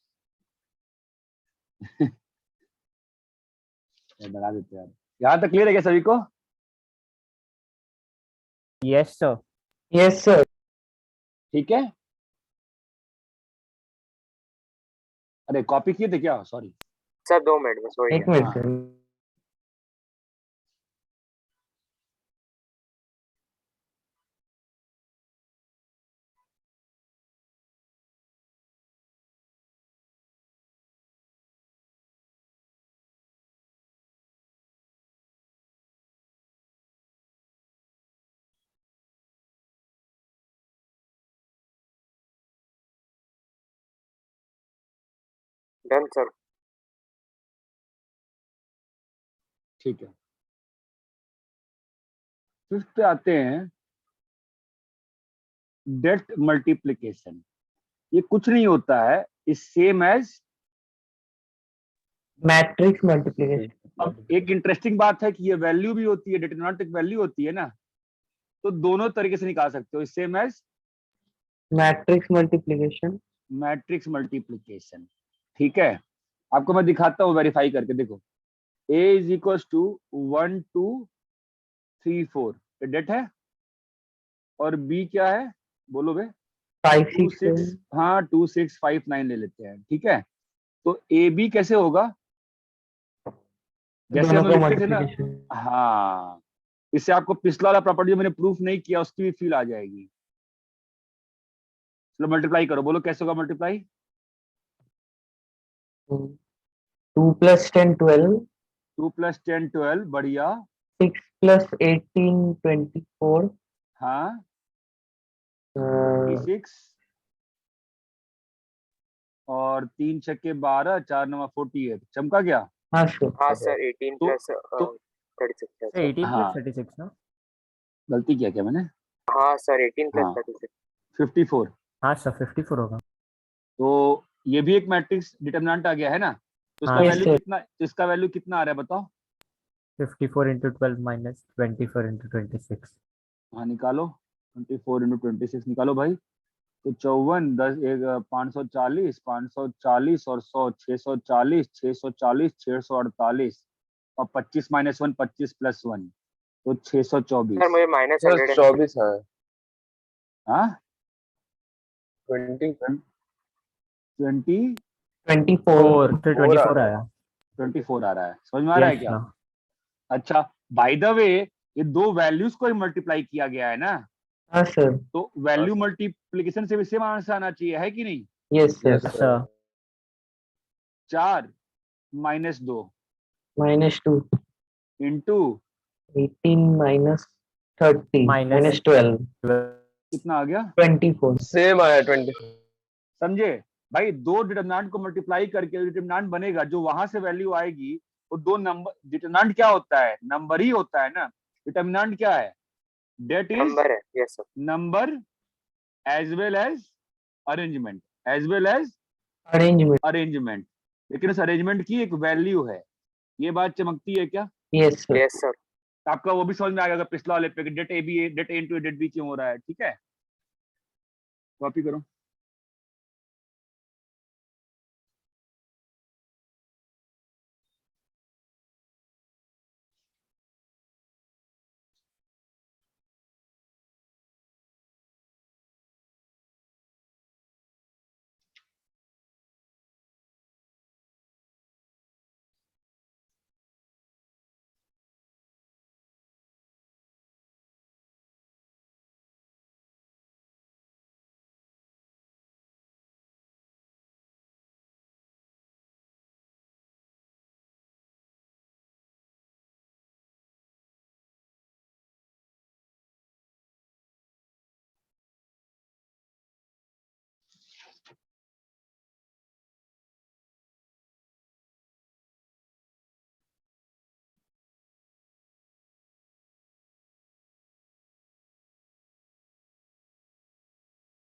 बढ़ा देते यार। यहाँ तक क्लियर है क्या सभी को? Yes sir. Yes, sir. ठीक है। अरे कॉपी किए थे क्या, सॉरी। सर 2 मिनट बस वही एक है। मिनट हाँ। सर. Done sir. ठीक है, फिफ्थ पे आते हैं। डेट मल्टीप्लीकेशन, ये कुछ नहीं होता है, is same as. Matrix multiplication. अब एक इंटरेस्टिंग बात है कि ये वैल्यू भी होती है, डिटरमिनेंट एक वैल्यू होती है ना, तो दोनों तरीके से निकाल सकते हो, is same as matrix multiplication. Matrix multiplication. ठीक है, आपको मैं दिखाता हूँ वेरीफाई करके, देखो a इज इक्वल टू 1 2 3 4, ये डेट है, और b क्या है, बोलो बे, 5 2 6 6, हाँ 2 6 5 9 ले लेते हैं, ठीक है। तो ए बी कैसे होगा, जैसे दोनों हम का लिखते थे ना, मल्टीप्लिकेशन। हाँ, इससे आपको पिछला वाला प्रॉपर्टी जो मैंने प्रूफ नहीं किया उसकी भी फील आ जाएगी। चलो मल्टीप्लाई करो, बोलो कैसे होगा मल्टीप्लाई। 2 + 10 12, 2 + 10 12, बढ़िया, 6 + 18 24, हाँ 36, और 3 छक्के 12, 4 9 48, चमका गया। हाँ सर। हाँ सर 18 तो- प्लस तो 36 है सर। 18 हाँ। + 36 ना। गलती किया क्या मैंने, हाँ सर 18 प्लस हाँ 36। 54। हाँ सर 54 होगा। तो ये भी एक मैट्रिक्स डिटरमिनेंट आ गया है ना, तो इसका हाँ, वैल्यू yes, कितना, इसका वैल्यू कितना आ रहा है बताओ। 54 × 12 - 24 × 26। हाँ निकालो, 24 × 26 निकालो भाई। तो 54 10 एक 540 540 और 100 640 640 648, और 25 - 1 25 + 1, तो 624। सर मुझे सर -100 24 है, हाँ 20 20 24। 4 फिर 4 आ 24 रहा है। आया। 24 आ रहा है, समझ में आ रहा है यस क्या। ना। अच्छा, बाय द वे ये दो वैल्यूज को ही मल्टीप्लाई किया गया है ना, हाँ सर। तो वैल्यू सर। मल्टीप्लीकेशन से भी सेम आंसर आना चाहिए, है कि नहीं। Yes Yes, sir. sir. 4 - 2 -2, into 18 - 30 minus -12 कितना आ गया, 24। सेम आया 20। समझे भाई। दो डिटरमिनेंट को मल्टीप्लाई करके डिटरमिनेंट बनेगा, जो वहां से वैल्यू आएगी वो दो नंबर, डिटरमिनेंट क्या होता है, नंबर ही होता है ना। डिटरमिनेंट क्या है, डेट इज नंबर है। Yes sir. Number as well as arrangement, as well as arrangement. Arrangement, लेकिन उस अरेंजमेंट की एक वैल्यू है। ये बात चमकती है क्या। Yes sir. Yes sir. तो आपका वो भी समझ में आ गया पिछला वाले पे, det A B, det A into det B क्यों हो रहा है, ठीक है। कॉपी करो।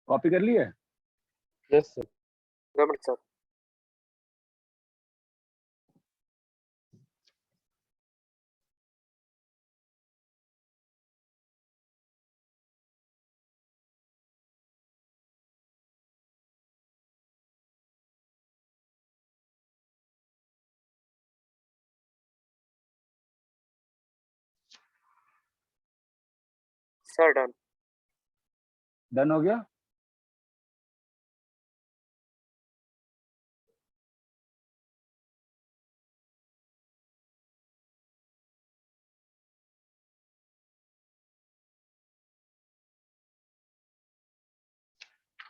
कॉपी कर लिए। Yes sir. 2 minute sir. Sir done. Done हो गया।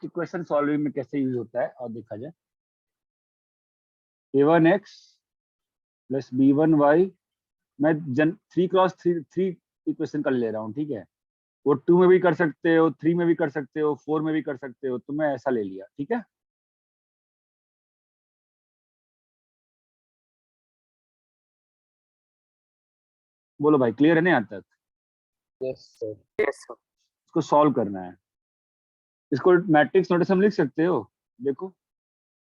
इक्वेशन सॉल्विंग में कैसे यूज होता है और देखा जाए। a1x + b1y, मैं 3x3 इक्वेशन कर ले रहा हूँ, ठीक है। वो 2 में भी कर सकते हो, 3 में भी कर सकते हो, 4 में भी कर सकते हो, तो मैं ऐसा ले लिया, ठीक है। बोलो भाई, क्लियर है नहीं यहाँ तक। Yes sir. Yes sir. इसको सॉल्व करना है। इसको मैट्रिक्स नोटेशन में लिख सकते हो, देखो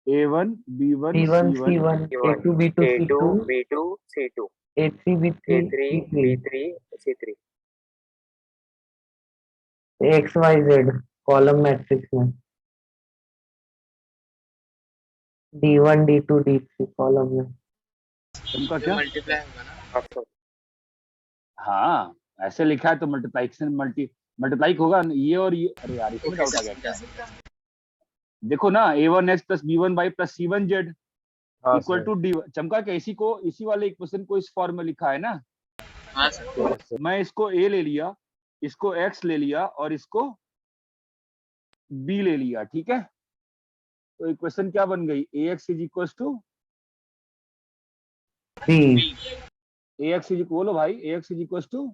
A1 B1 C1 C1 C1 A2 B2 A2 C2 B2 C2 A3 B3 A3 C3 B3 C3 X Y Z column matrix में D1 D2 D3 कॉलम में। तुमका क्या? मल्टीप्लाई होगा ना? हाँ सर हाँ ऐसे लिखा है तो मल्टीप्लाइकेशन मल्टीप्लाई होगा ये और ये। अरे यार इसमें डाउट आ गया क्या? देखो ना A1X plus B1Y plus C1Z हाँ इक्वल सर। To D। चमका के इसी वाले इक्वेशन को इस फॉर्म में लिखा है ना। हाँ सर। मैं इसको A ले लिया, इसको X ले लिया और इसको B ले लिया, ठीक है। तो इक्वेशन क्या बन गई? AX is equal to B AX is बोलो भाई, AX is equal to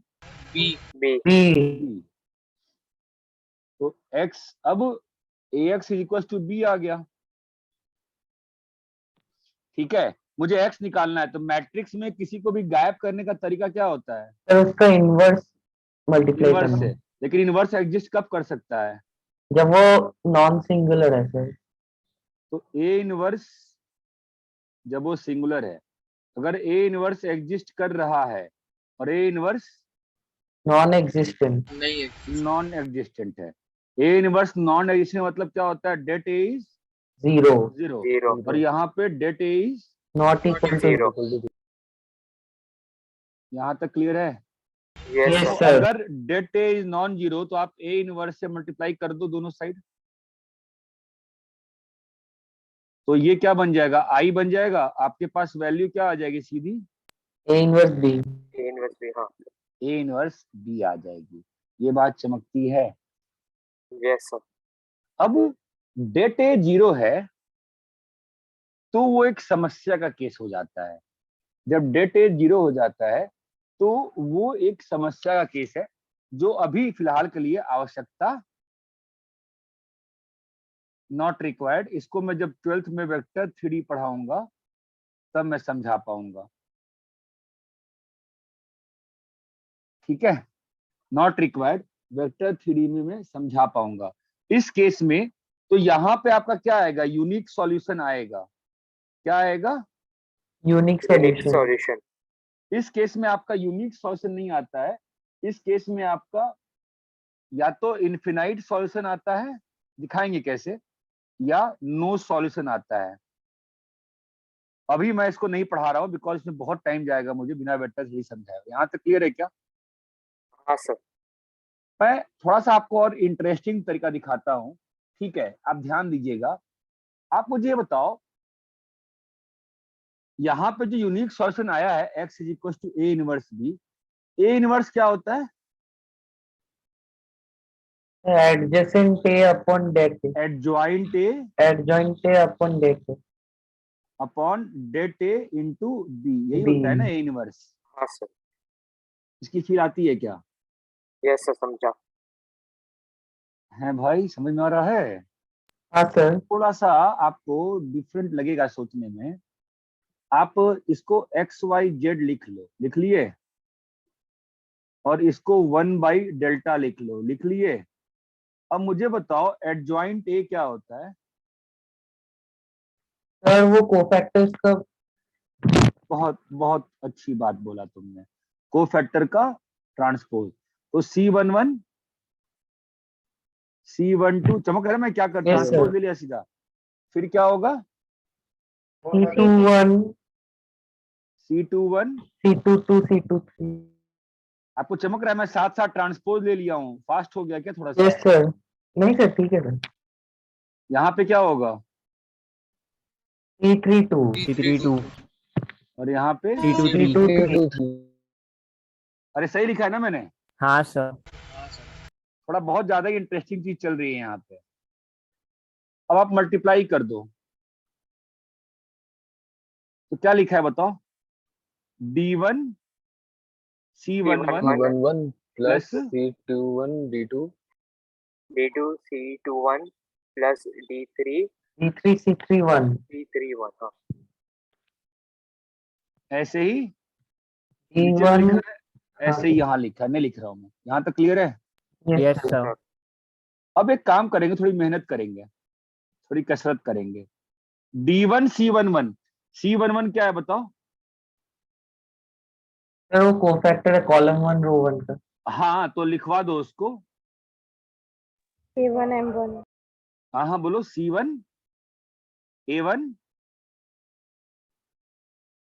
B B B तो X अब AX is equal to B आ गया, ठीक है। मुझे X निकालना है तो मैट्रिक्स में किसी को भी गायब करने का तरीका क्या होता है? सर उसका इनवर्स मल्टीप्लाई इनवर्स करना से। है। लेकिन इनवर्स एग्जिस्ट कब कर सकता है? जब वो नॉन सिंगुलर है सर। तो A इनवर्स जब वो सिंगुलर है, अगर A इनवर्स एग्जिस्ट कर रहा है और A इनवर्स नॉन एग्जिस्टेंट नहीं है। नॉन एग्जिस्टेंट है। A इनवर्स नॉन एग्जिस्टेंट मतलब क्या होता है? डेट A इज जीरो 0 0 और यहाँ पे det A is, not equal to 0 यहाँ तक क्लियर है? यस Yes, तो सर sir. अगर det A is non zero तो आप A इनवर्स से मल्टीप्लाई कर दो दोनों साइड, तो ये क्या बन जाएगा? I बन जाएगा। आपके पास वैल्यू क्या आ जाएगी? सीधी A इनवर्स B इनवर्स भी हाँ A इनवर्स B आ जाएगी। ये बात चमकती है। यस सर अब डेट A 0 है तो वो एक समस्या का केस हो जाता है। जब डेट A 0 हो जाता है तो वो एक समस्या का केस है जो अभी फिलहाल के लिए आवश्यकता नॉट रिक्वायर्ड। इसको मैं जब 12th में वेक्टर थ्योरी पढ़ाऊंगा तब मैं समझा पाऊंगा, ठीक है। नॉट रिक्वायर्ड वेक्टर थ्योरी में मैं समझा पाऊंगा। इस केस में तो यहाँ पे आपका क्या आएगा? यूनिक सॉल्यूशन आएगा। क्या आएगा? यूनिक यूनिक सॉल्यूशन सॉल्यूशन इस केस में आपका यूनिक सॉल्यूशन नहीं आता है। इस केस में आपका या तो इनफिनाइट सॉल्यूशन आता है, दिखाएंगे कैसे, या नो सॉल्यूशन आता है। अभी मैं इसको नहीं पढ़ा रहा हूँ बिकॉज इसमें बहुत टाइम जाएगा मुझे बिना वेक्टर ही समझाया। यहाँ तक क्लियर है क्या? हाँ सर मैं थोड़ा सा आपको और इंटरेस्टिंग तरीका दिखाता हूँ, ठीक है। आप ध्यान दीजिएगा। आप मुझे ये बताओ, यहाँ पे जो यूनिक सॉल्यूशन आया है x is equal to A inverse B, A inverse क्या होता है? Adjacent A upon det adjoint A adjoint A upon det upon det A into B, यही B होता है ना A इनवर्स। हाँ सर इसकी फिर आती है क्या? यस सर समझा है भाई, समझ में आ रहा है? हाँ सर थोड़ा सा आपको डिफरेंट लगेगा सोचने में। आप इसको XYZ लिख लो, लिख लिए, और इसको 1/डेल्टा लिख लो, लिख लिए। अब मुझे बताओ एडजॉइंट A क्या होता है? सर वो कोफैक्टर्स का बहुत बहुत अच्छी बात बोला तुमने, कोफैक्टर का ट्रांसपोज। तो C11 C12 चमक रहा है। मैं क्या कर Yes, ट्रांसपोज sir. ले लिया सीधा, फिर क्या होगा? C21 C21 C22 C23 आपको चमक रहा है? मैं साथ साथ ट्रांसपोज ले लिया हूँ। फास्ट हो गया क्या थोड़ा सा? यस सर नहीं सर ठीक है सर यहाँ पे क्या होगा? C32 C32 और यहाँ पे C23 C23 अरे सही लिखा है ना मैंने? हाँ सर। हाँ सर। थोड़ा बहुत ज्यादा ही इंटरेस्टिंग चीज चल रही है यहाँ पे। अब आप मल्टीप्लाई कर दो तो क्या लिखा है बताओ? D1 C11 C11 plus plus C21 D2 D2 C21 plus D3 C3 C31 C31 हाँ ऐसे ही नीचे D1 लिखा है, ऐसे ही यहाँ लिखा है, नहीं लिख रहा हूँ मैं। यहाँ तक क्लियर है? Yes yes sir. अब एक काम करेंगे, थोड़ी मेहनत करेंगे, थोड़ी कसरत करेंगे। D1 C11, C11 क्या है बताओ? सर वो कोफैक्टर है कॉलम 1 रो 1 का। हाँ तो लिखवा दो उसको। A1M1 हाँ हाँ बोलो, C1 A1।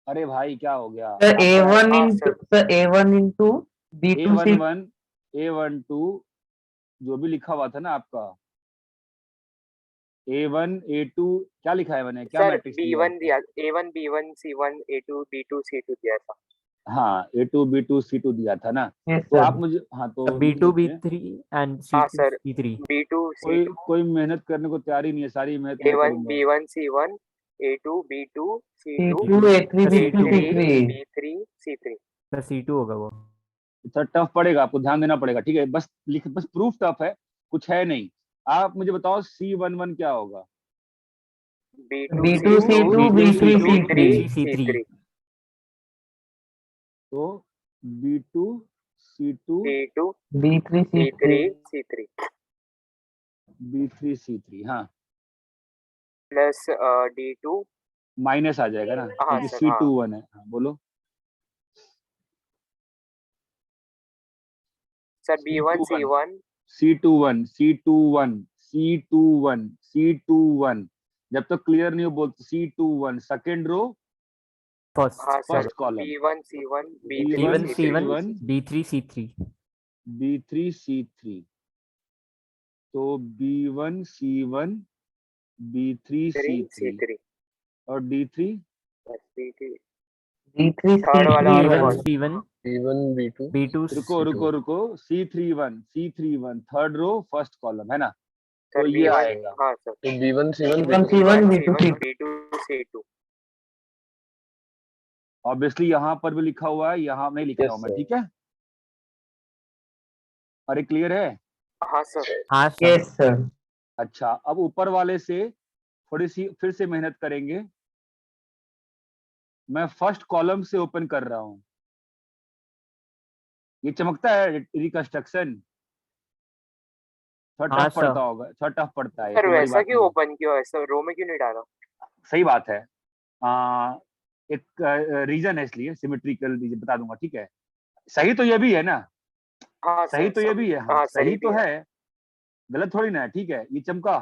अरे भाई क्या हो गया सर आपका? A1 हाँ into sir sir A1 into B2C A11 A12 जो भी लिखा हुआ था ना आपका, A1 A2 क्या लिखा है मैंने, क्या सर मैट्रिक्स दिया है B1 आपको? दिया, A1 B1 C1 A2 B2 C2 दिया था। हाँ A2 B2 C2 दिया था ना। यस तो सर। आप मुझे, हाँ तो मुझे B2 देखिए, B3 एंड हाँ C2 सर C3। B2 कोई C2 कोई मेहनत करने को तैयार ही नहीं है, सारी मेहनत मैं A1 करूंगा। B1 C1 A2 B2 C2 C2 A3 sir B2 C2 B3 C3 B3 C3। Sir C2 होगा वो। सर टफ पड़ेगा, आपको ध्यान देना पड़ेगा, ठीक है? बस लिख, बस प्रूफ टफ है, कुछ है नहीं। आप मुझे बताओ C11 क्या होगा? B2 B2 C2 C2 B2 B3 C2 B3 C3 C3। C3 तो B2 C2 C2 B3 B3 C3 C3 B3 C3, हाँ प्लस D2। माइनस आ जाएगा ना, हाँ क्योंकि सर हाँ C21 है। हाँ बोलो। Sir B1 C21 C1 C21 C21 C21 C21, जब तक क्लियर नहीं हो बोलते C21 सेकेंड रो फर्स्ट हाँ sir first column, B1 C1 B3 C1 B1 C3 C1 C1 B3 C3। B3 C3, तो B1 C1 B3 3 C3 C3 और D3 B3 B3 थर्ड वाला C3 B1 कौन? C1 B1 B2 B2 रुको रुको रुको, C31 third row first column है ना, तो सर ये B1 आएगा। हाँ सर तो B1 C1 B1 B2 C1 B1 B2 C1 C2 B2 C2 obviously यहाँ पर भी लिखा हुआ है, यहाँ नहीं लिख रहा यस हूँ मैं, सर। ठीक है? अरे क्लियर है? हाँ सर हाँ सर। Yes sir. अच्छा अब ऊपर वाले से थोड़ी सी फिर से मेहनत करेंगे। मैं फर्स्ट कॉलम से ओपन कर रहा हूँ, ये चमकता है रिकंस्ट्रक्शन, थोड़ा हाँ टफ सर। पड़ता होगा, थोड़ा टफ पड़ता है, ये सर कोई बड़ी वैसा बात क्यों नहीं है। ओपन किया, ऐसा रो में क्यों नहीं डाला? सही बात है। एक रीजन है, इसलिए सिमेट्रिकल रीजन बता दूंगा, ठीक है? सही तो ये भी है ना, हाँ सही सर तो ये भी है, हाँ हाँ सही सही तो भी है। है, गलत थोड़ी ना है, ठीक है? ये चमका।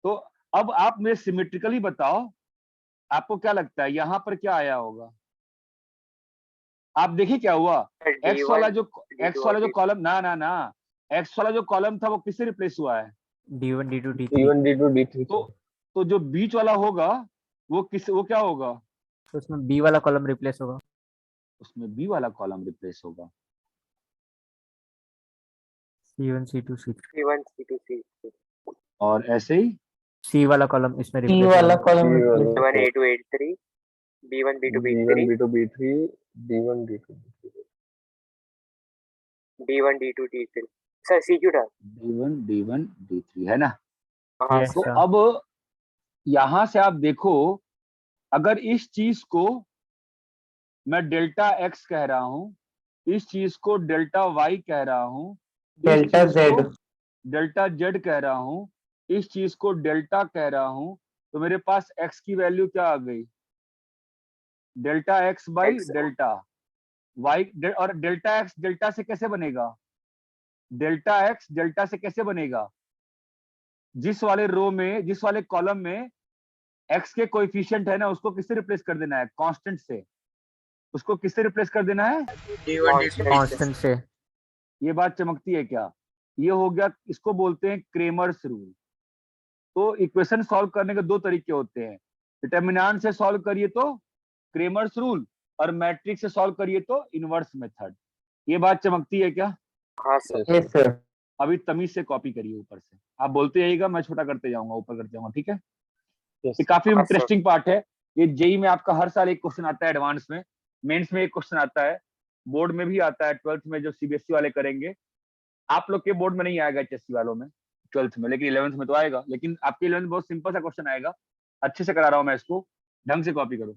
तो अब आप मुझे सिमेट्रिकली बताओ, आपको क्या लगता है यहाँ पर क्या आया होगा? आप देखिए क्या हुआ, एक्स वाला D1 जो D2 एक्स और वाला जो D3 कॉलम, ना ना ना, एक्स वाला जो कॉलम था वो किससे रिप्लेस हुआ है? D1 D2 D3। D1 D2 D3 तो सर। तो जो बीच वाला होगा वो क्या होगा? तो उसमें B वाला कॉलम रिप्लेस होगा। उसमें बी वाला कॉलम रिप्लेस होगा। C1 C2 C3। C1 C2 C3 और ऐसे ही C वाला कॉलम इसमें C रिप्लेस वाला होगा। Column C replace B1 A2 A3 B1 B2 B1 B3 B2 B3 D1 D2 D3 D1 D2 D3 sir C क्यों था? D1 D3 है ना? हाँ यस तो सर। अब यहां से आप देखो, अगर इस चीज को मैं डेल्टा एक्स कह रहा हूं, इस चीज को डेल्टा वाई कह रहा हूं, इस डेल्टा चीज को Z डेल्टा जेड कह रहा हूं, इस चीज को डेल्टा कह रहा हूं, तो मेरे पास एक्स की वैल्यू क्या आ गई? Delta X by X delta Y. और डेल्टा एक्स डेल्टा से कैसे बनेगा? डेल्टा एक्स डेल्टा से कैसे बनेगा? जिस वाले रो में, जिस वाले कॉलम में एक्स के कोएफिशिएंट है ना, उसको किससे रिप्लेस कर देना है? कांस्टेंट से। उसको किससे रिप्लेस कर देना है? D1 D2 constant D3 constant से। ये बात चमकती है क्या? ये हो गया, इसको बोलते हैं क्रेमर्स रूल। तो इक्वेशन सॉल्व करने के दो तरीके होते हैं, डिटर्मिनेंट से सॉल्व करिए तो क्रेमर्स रूल, और मैट्रिक्स से सॉल्व करिए तो इनवर्स मेथड। ये बात चमकती है क्या? हाँ सर यस सर। अभी तमीज से कॉपी करिए ऊपर से, आप बोलते जाइएगा, मैं छोटा करते जाऊंगा, ऊपर करते जाऊंगा, ठीक है? यस ये काफी हाँ सर इंटरेस्टिंग पार्ट है। ये जेई में आपका हर साल एक क्वेश्चन आता है एडवांस में, मेंस में एक क्वेश्चन आता है, बोर्ड में भी आता है, 12th में जो सीबीएसई वाले करेंगे। आप लोग के बोर्ड में नहीं आएगा एचएससी वालों में 12th में, लेकिन 11th में तो आएगा। लेकिन आपके 11th बहुत सिंपल सा क्वेश्चन आएगा, अच्छे से करा रहा हूं मैं इसको, ढंग से कॉपी करो।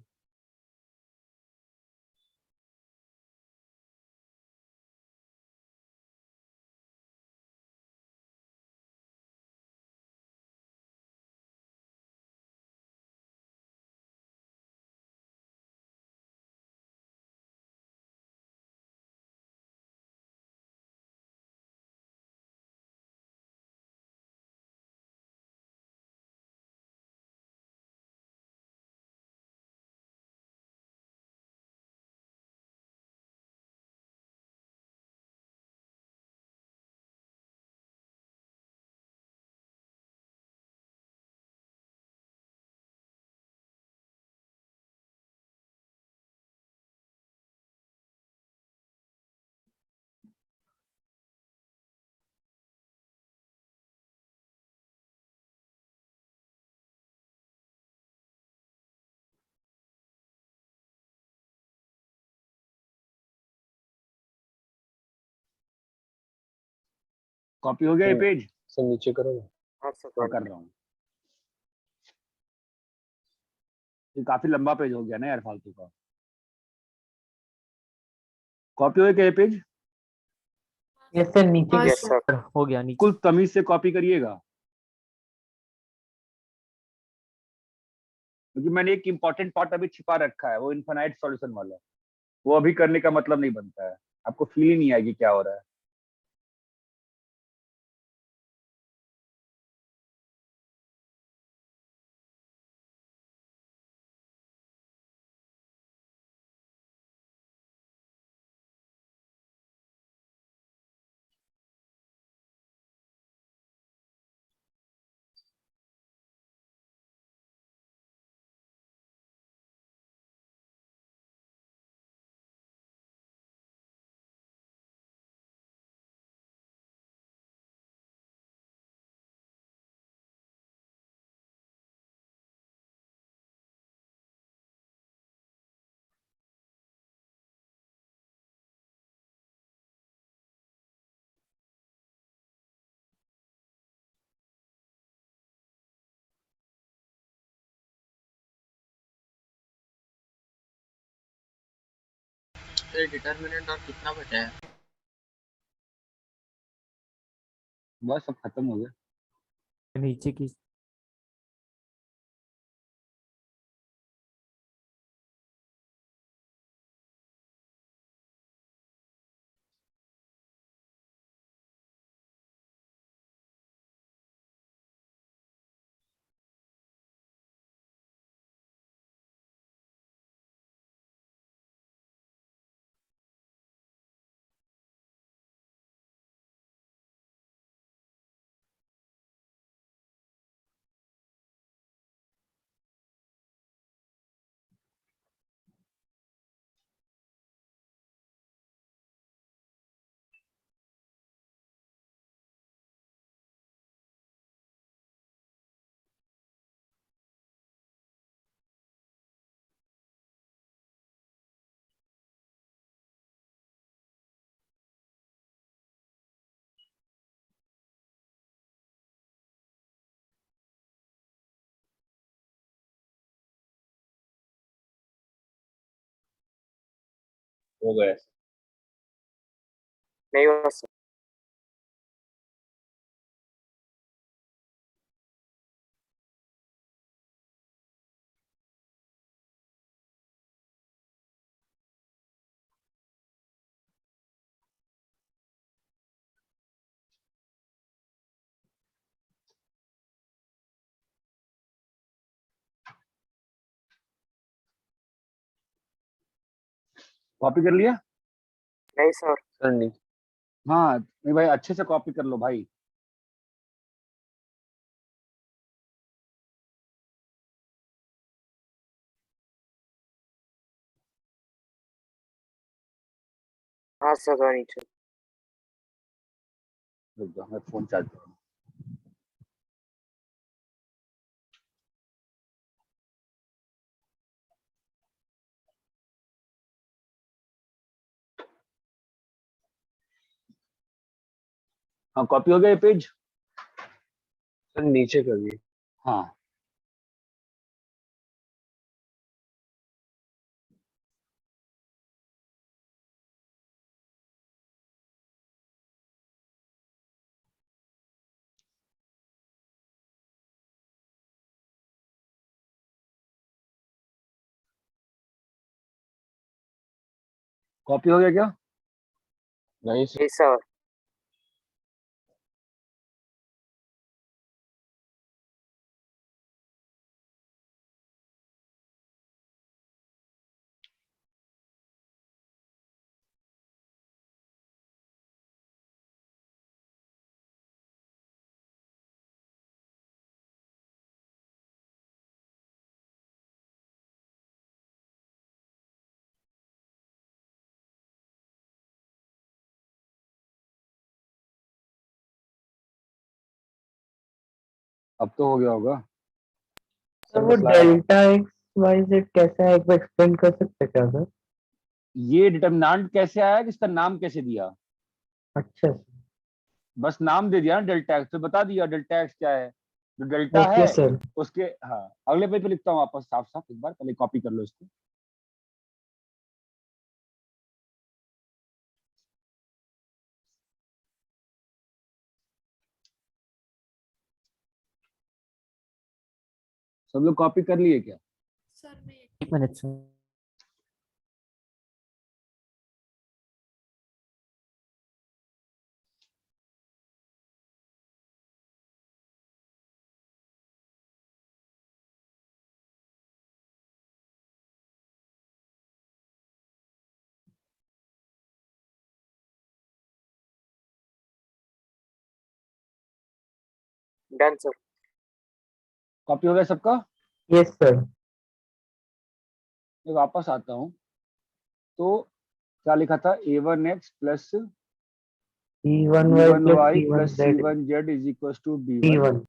कॉपी हो गया ये हम्म। पेज? सर नीचे करो ना। हाँ सर हाँ कर रहा हूँ। ये काफी लंबा पेज हो गया ना यार फालतू का। कॉपी हो गया क्या ये पेज? यस सर, नीचे हाँ यस सर। सर हो गया नीचे। कुल तमीज से कॉपी करिएगा, क्योंकि मैंने एक इंपॉर्टेंट पार्ट अभी छिपा रखा है, वो इनफाइनाइट सॉल्यूशन वाला। वो अभी करने का मतलब नहीं बनता है, आपको फील ही नहीं आएगी क्या हो रहा है। सर डिटर्मिनेंट और कितना बचा है? बस सब खत्म हो गया। नीचे की हो गया। नहीं हुआ सर। कॉपी कर लिया? नहीं सर। सर नहीं। हाँ नहीं भाई, अच्छे से कॉपी कर लो भाई। हाँ सर थोड़ा नीचे। रुक जाओ, मैं फोन चार्ज करूँ। हाँ कॉपी हो गया ये पेज? सर नीचे करिए। हाँ कॉपी हो गया क्या? नहीं सर। नहीं सर। अब तो हो गया होगा। सर वो डेल्टा एक्स वाई जेड कैसा है, एक बार एक्सप्लेन कर सकते हैं क्या सर? ये डिटर्मिनेंट कैसे आया, इसका नाम कैसे दिया? अच्छा सर। बस नाम दे दिया ना डेल्टा एक्स, तो बता दिया डेल्टा एक्स क्या है, जो डेल्टा ओके है सर। उसके। हाँ, अगले पेज पे लिखता हूँ वापस साफ साफ, एक बार पहले कॉपी कर लो इसको। सब लोग कॉपी कर लिए क्या? सर मैं 1 minute sir. Done sir. Copy हो गया सबका? Yes sir. मैं वापस आता हूँ, तो क्या लिखा था, a1x plus C1y b1y plus plus C1z c1z is equal to b1, C1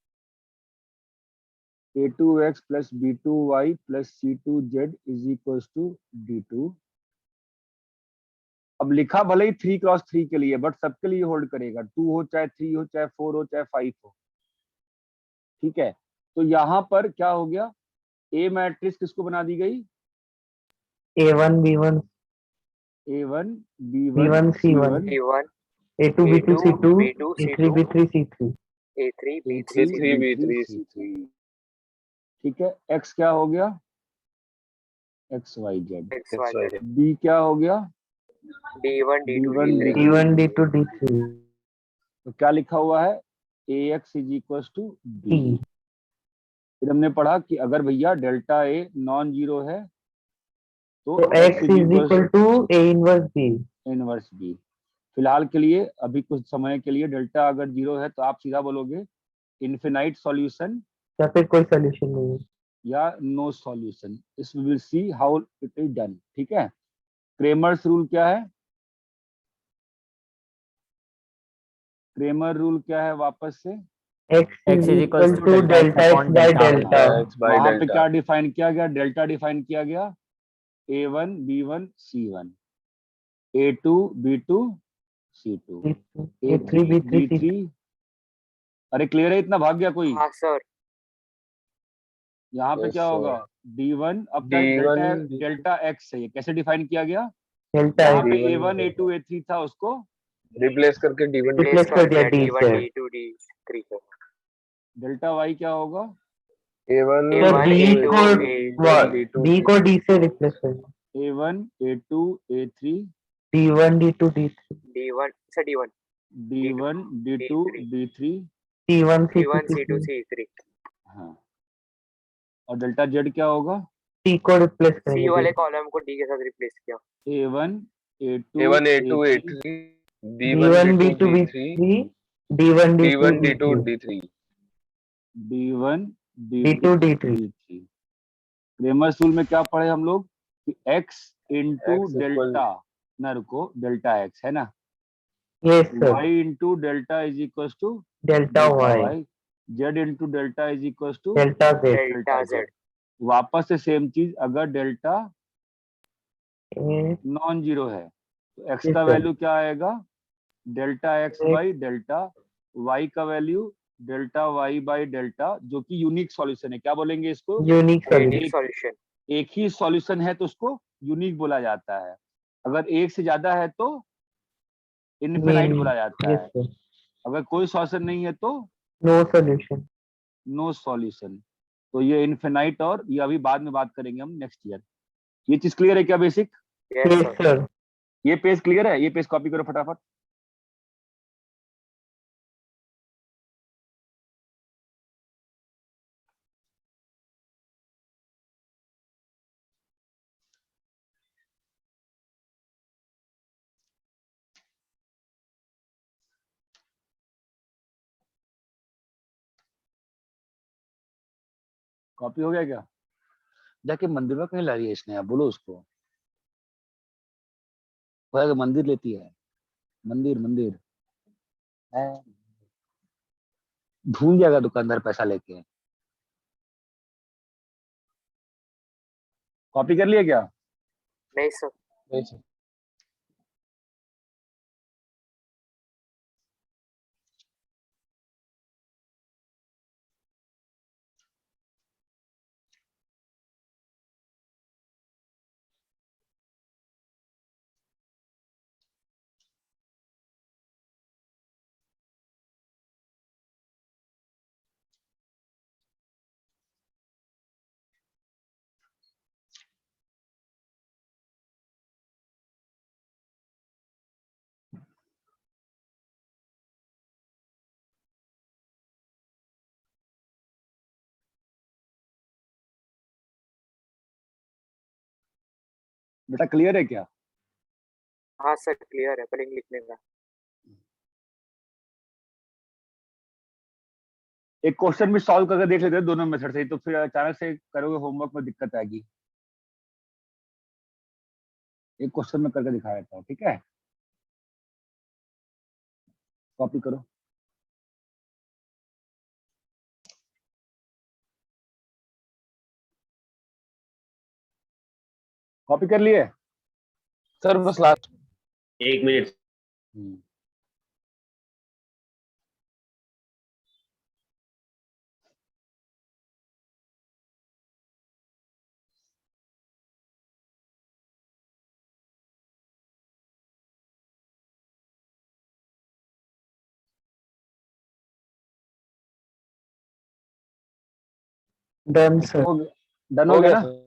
a2x plus b2y plus c2z is equal to d2। अब लिखा भले ही 3x3 के लिए, बट सबके लिए होल्ड करेगा, 2 हो चाहे 3 हो चाहे 4 हो चाहे 5 हो, ठीक है। तो यहाँ पर क्या हो गया, ए मैट्रिक्स किसको बना दी गई, A1 B1 a1 B1 b1 C1 c1 A1 A2 B2 A2 C2 B2 A3 C2 B3 C3 A3 B3 a3 A3 b3 B3 c3, C3 ठीक है। x क्या हो गया, X Y Z. XYZ B क्या हो गया, D1 D2 b1 D3 D1 D2 D3 तो क्या लिखा हुआ है, ax is equal to b। T फिर हमने पढ़ा कि अगर भैया डेल्टा ए नॉन जीरो है तो तो x X इज is इक्वल equal to A inverse B। Inverse B. फिलहाल के लिए, अभी कुछ समय के लिए, डेल्टा अगर जीरो है तो आप सीधा बोलोगे इनफिनाइट सॉल्यूशन या फिर कोई सोल्यूशन नहीं है। या नो सॉल्यूशन। इस we will see how it is done, ठीक है। क्रेमर्स रूल क्या है, क्रेमर रूल क्या है वापस से, X is X is equal equals to to delta x delta X upon by delta y। delta। X by वहां पे delta क्या डिफाइन किया गया, डेल्टा डिफाइन किया गया, a1 b1 c1 a2 b2 c2 A3 a3 B3 C3 b3। अरे क्लियर है, इतना भाग गया कोई? हाँ सर। यहाँ पे yes क्या sir होगा, d1, अब क्या D1 delta D2 delta x है, ये कैसे डिफाइन किया गया, delta यहाँ X पे D1 a1 a2 a3 था, उसको रिप्लेस करके D1 रिप्लेस Replace कर कर दिया दिया D D1 से। D2 D3 को। डेल्टा y क्या होगा, A1 तो A1 D A2 को D1 D2 D को D से रिप्लेस कर a1 a2 a3 D1 D2 D3 D1 sir D1 d1 d2 d3। C1 C2 C1 C2 C3 C3 हाँ, और डेल्टा z क्या होगा, T को रिप्लेस C करेंगे वाले D। कॉलम को D के साथ रिप्लेस किया। a1 a2 A1 A2 a3 A3 D1 D1 D2 B2 D3 B3 D1 D2 D1 D2 D3 D3 d1 D2 d2 D3 d3। Cramer's rule में क्या पढ़े हम लोग कि x into X equal delta, ना रुको, डेल्टा x है ना, yes sir y into delta is equal to delta delta Y y, z into delta is equal to delta Z delta Z वापस से सेम चीज, अगर डेल्टा यस नॉन जीरो है तो x का सर वैल्यू क्या आएगा, delta x by delta, y का value delta y by delta, जो कि यूनिक सॉल्यूशन है। क्या बोलेंगे इसको, यूनिक अगर यूनिक सॉल्यूशन सॉल्यूशन। एक ही सॉल्यूशन है तो उसको यूनिक बोला जाता है, अगर एक से ज्यादा है तो इनफिनाइट बोला जाता यस है, सर अगर कोई सॉल्यूशन नहीं है तो नो सॉल्यूशन नो सॉल्यूशन। तो ये इनफिनाइट, और ये अभी बाद में बात करेंगे हम नेक्स्ट ईयर। ये चीज क्लियर है क्या basic, yes yes sir. Sir ये पेज क्लियर है, ये पेज कॉपी करो फटाफट। कॉपी हो गया क्या, जाके मंदिर में कहीं ला रही है इसने, आप बोलो उसको, वो है कि मंदिर लेती है, मंदिर मंदिर है, भूल जाएगा दुकानदार पैसा लेके। कॉपी कर लिया क्या, नहीं सर। नहीं sir बेटा क्लियर है क्या? हाँ सर क्लियर है, कलिंग लिखने का। एक क्वेश्चन भी सॉल्व करके देख लेते हैं दोनों मेथड से, तो फिर अचानक से करोगे होमवर्क में दिक्कत आएगी। एक क्वेश्चन में करके दिखा देता हूँ, ठीक है? कॉपी करो। कॉपी कर लिए? सर बस last 1 minute. Done sir. Done हो हो गया गया ना? सर।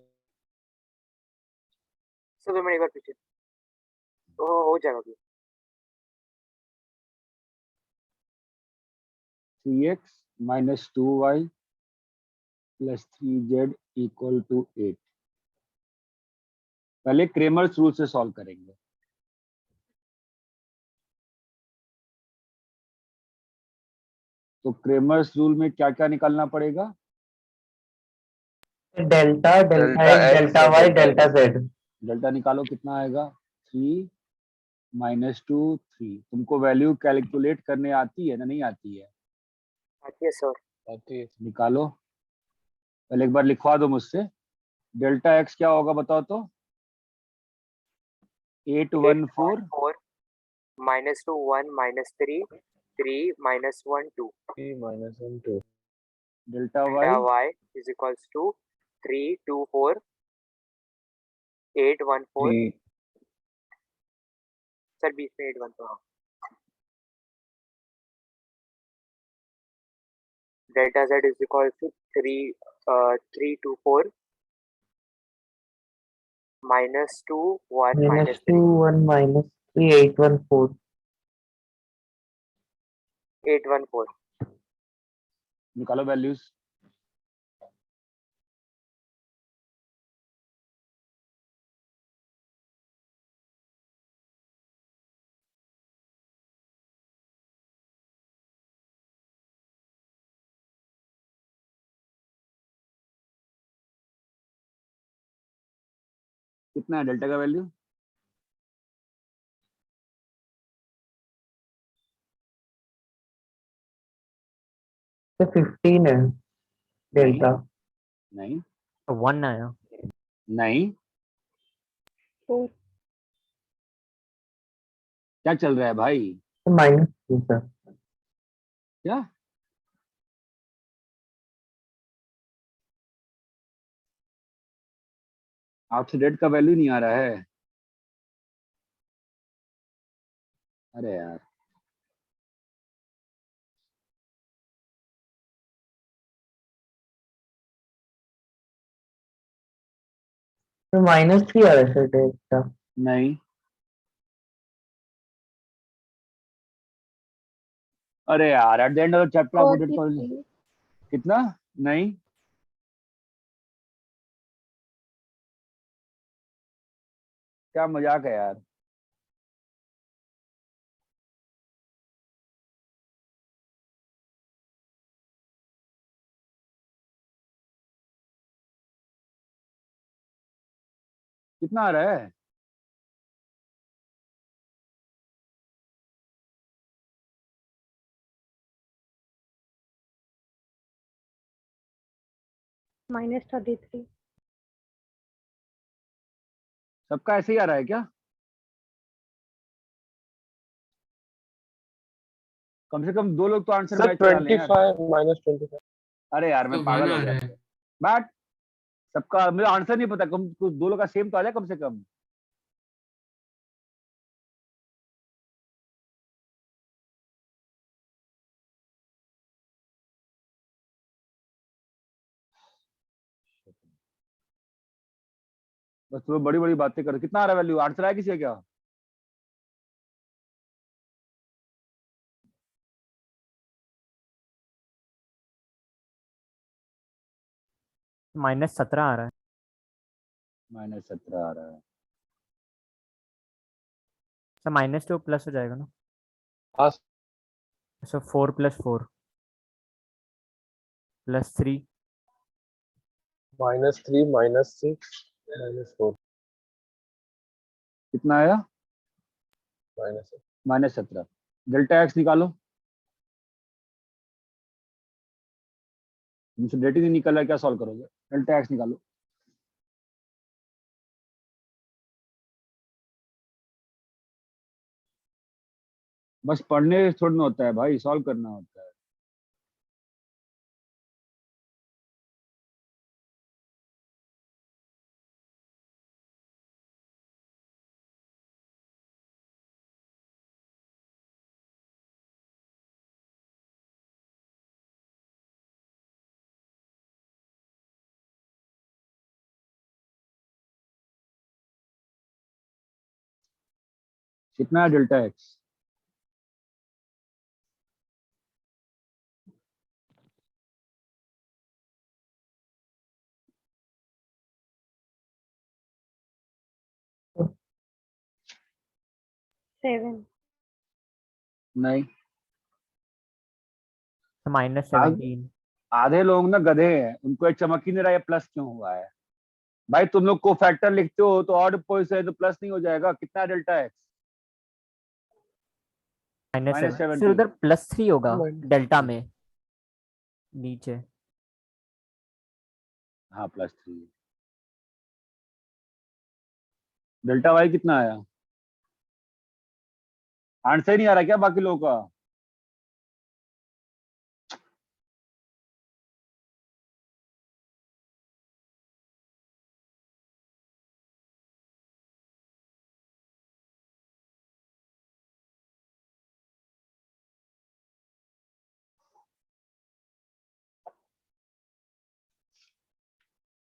सर 2 मिनट एक बार पीछे, तो हो जाएगा अभी। 3x minus 2y plus 3z equal to 8। पहले क्रेमर्स रूल से सॉल्व करेंगे। तो क्रेमर्स रूल में क्या क्या निकालना पड़ेगा? Delta delta delta X X delta और Y delta delta Z. Delta निकालो, कितना आएगा? 3 माइनस 2 3। तुमको वैल्यू कैलकुलेट करने आती है ना, नहीं आती है? आती है सर। आती है। निकालो, पहले एक बार लिखवा दो मुझसे। डेल्टा एक्स क्या होगा बताओ तो? 814 4 -2 1 -3 3 -1 2 3 - 1 2 delta delta y y is equals to 3 2 4 8 1 4। 3 sir बीच में 8 1 4। Delta z is equals to 3 2 4 -2 1 -2 -3 1 -3 8 1 4। 8 1 4। निकालो वैल्यूज। कितना है डेल्टा का वैल्यू? तो 15 है डेल्टा। नहीं तो 1 आया। नहीं, फोर। क्या चल रहा है भाई? तो -2 सर। क्या? आपसे डेट का वैल्यू नहीं आ रहा है? अरे यार, तो -3 आ रहा है सर डेल्टा। नहीं। अरे यार, at the end of the chapter आपको डेट का 43। कितना? नहीं, क्या मजाक है यार। कितना आ रहा है? -33। सबका ऐसे ही आ रहा है क्या? कम से कम 2 लोग तो आंसर सर मैच करा लें यार। 25 - 25। अरे यार, मैं तो पागल 1 हो आ गया। रहा है। बट सबका मुझे आंसर नहीं पता, कम कुछ 2 लोग का सेम तो आ जाए कम से कम। बस तुम्हें बड़ी बड़ी बातें कर, कितना आ रहा है वैल्यू? आंसर आया किसी का क्या? -17 आ रहा है। -17 आ रहा है। सर -2 प्लस हो जाएगा ना, हाँ सो 4 + 4 + 3 -3 -6 -4 कितना आया? -8 -17। डेल्टा एक्स निकालो। मुझसे डेटा नहीं निकल रहा है, क्या सॉल्व करोगे? डेल्टा एक्स निकालो। बस पढ़ने से थोड़ा ना होता है भाई, सॉल्व करना होता है। कितना है डेल्टा एक्स? सेवन। नहीं, -17। आधे लोग ना गधे हैं, उनको एक चमक ही नहीं रहा है प्लस क्यों हुआ है। भाई तुम लोग को फैक्टर लिखते हो तो ऑड पोजिशन है तो प्लस नहीं हो जाएगा। कितना डेल्टा एक्स? -7 फिर -17। उधर +3 होगा -3 डेल्टा में नीचे। हाँ +3। डेल्टा वाई कितना आया? आंसर नहीं आ रहा क्या बाकी लोगों का?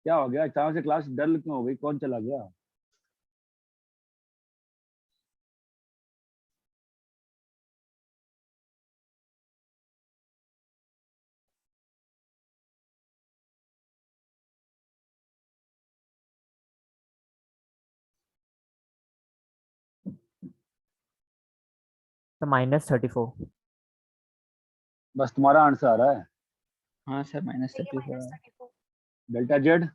क्या हो गया अचानक से? क्लास डल क्यों हो गई? कौन चला गया? तो -34। बस तुम्हारा आंसर आ रहा है। हाँ sir -34। Delta Z?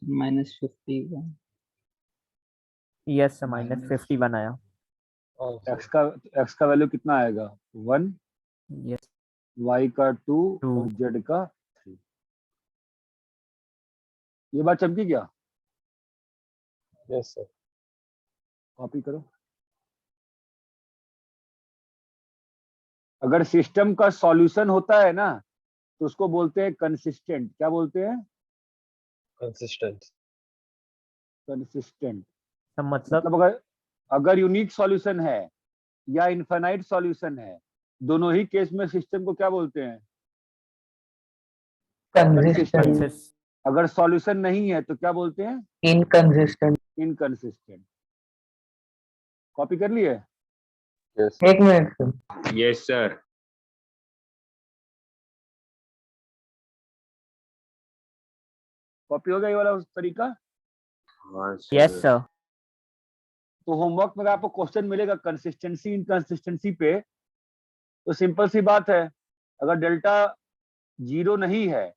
-51। Yes sir -51 आया। एक्स का वैल्यू कितना आएगा? 1, यस वाई का 2 2। और जेड का 3। ये बात चमकी क्या? यस सर कॉपी करो। अगर सिस्टम का सॉल्यूशन होता है ना तो उसको बोलते हैं कंसिस्टेंट। क्या बोलते हैं? Consistent consistent. तो मतलब मतलब अगर अगर यूनिक सॉल्यूशन है या इनफाइनाइट सॉल्यूशन है, दोनों ही केस में सिस्टम को क्या बोलते हैं? कंसिस्टेंट, कंसिस्ट अगर सॉल्यूशन नहीं है तो क्या बोलते हैं? इनकंसिस्टेंट। इनकंसिस्टेंट। कॉपी कर लिए? यस एक minute sir. Yes sir. Copy हो गया ये वाला उस तरीका? हाँ यस सर। तो होमवर्क में आपको क्वेश्चन मिलेगा कंसिस्टेंसी इनकंसिस्टेंसी पे, तो सिंपल सी बात है, अगर डेल्टा 0 नहीं है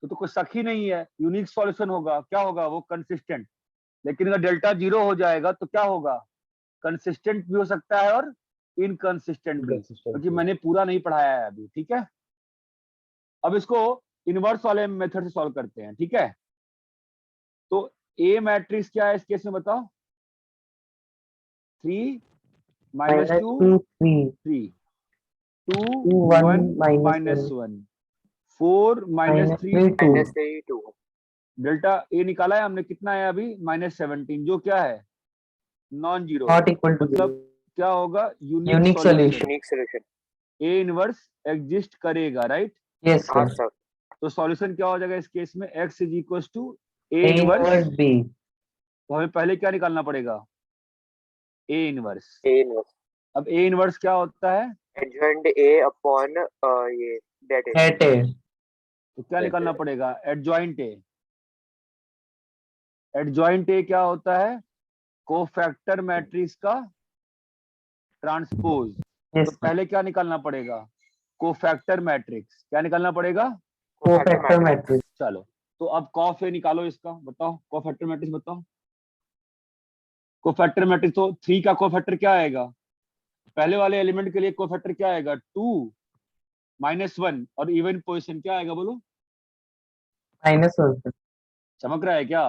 तो कोई शक ही नहीं है, यूनिक सॉल्यूशन होगा। क्या होगा? वो कंसिस्टेंट। लेकिन अगर डेल्टा 0 हो जाएगा तो क्या होगा? कंसिस्टेंट भी हो सकता है और इनकंसिस्टेंट भी, क्योंकि मैंने पूरा नहीं पढ़ाया है अभी। ठीक है, अब इसको इनवर्स वाले मेथड से सॉल्व करते हैं। ठीक है, तो ए मैट्रिक्स क्या है इस केस में बताओ? 3 -2 -2 3 3 2 2 1 1 -1 -1 4 माइनस minus 3 3 2 -3 2 डेल्टा ए निकाला है हमने, कितना है अभी -17, जो क्या है non zero, not equal to मतलब 0. क्या होगा unique Unique solution, unique solution. A inverse exist करेगा, राइट। Yes हाँ sir. सर। तो सॉल्यूशन क्या हो जाएगा इस केस में, x is equal to A A इनवर्स, inverse B. तो हमें पहले क्या निकालना पड़ेगा, ए इनवर्स। ए इनवर्स अब ए इनवर्स क्या होता है, एडजॉइंट ए अपॉन ये डेट ए। At A. तो क्या निकालना पड़ेगा, एडजॉइंट ए। एडजॉइंट ए क्या होता है, कोफैक्टर मैट्रिक्स का ट्रांसपोज। Yes तो sir. पहले क्या निकालना पड़ेगा, कोफैक्टर मैट्रिक्स, क्या निकालना पड़ेगा। Cofactor matrix. चलो तो अब कॉफ ए निकालो इसका, बताओ कोफैक्टर मैट्रिक्स बताओ। कोफैक्टर मैट्रिक्स तो 3 का कोफैक्टर क्या आएगा, पहले वाले एलिमेंट के लिए कोफैक्टर क्या आएगा 2 -1, और इवन पोजीशन क्या आएगा बोलो, -1 sir. चमक रहा है क्या।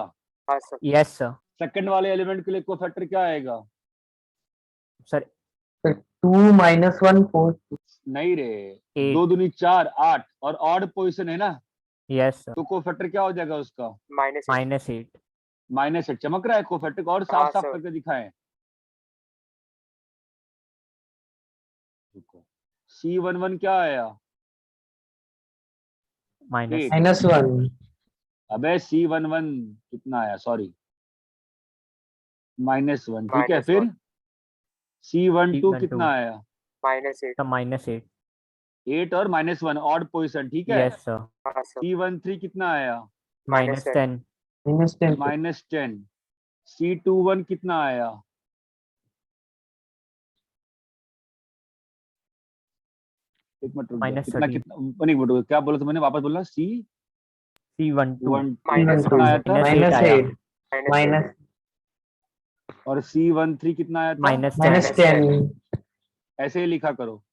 हाँ सर। Yes sir. सेकंड वाले एलिमेंट के लिए कोफैक्टर क्या आएगा, सर 2 minus 1 4. नहीं रे, 8। 2 दूनी 4 8, और ऑड पोजीशन है ना, यस सर। तो कोफैक्टर क्या हो जाएगा उसका -8। -8। -8। चमक रहा है कोफैक्टर को, और हाँ, साफ साफ सर। करके दिखाएं। C11 क्या आया, -8। -1. अबे C11 कितना आया, सॉरी -1, ठीक है। फिर C12 कितना आया, -8। सर -8। 8 और -1 ऑड पोजीशन, ठीक है। Yes sir. हाँ सर। C13 कितना आया, -10। -10 sir. -10। C21 कितना आया, एक मिनट रुक जा, कितना -13। कितना, एक मिनट रुक, क्या बोला था मैंने, वापस बोला। C12 कितना आया था, -8. -8। और C13 कितना आया था, -10। -10. ऐसे ही लिखा करो।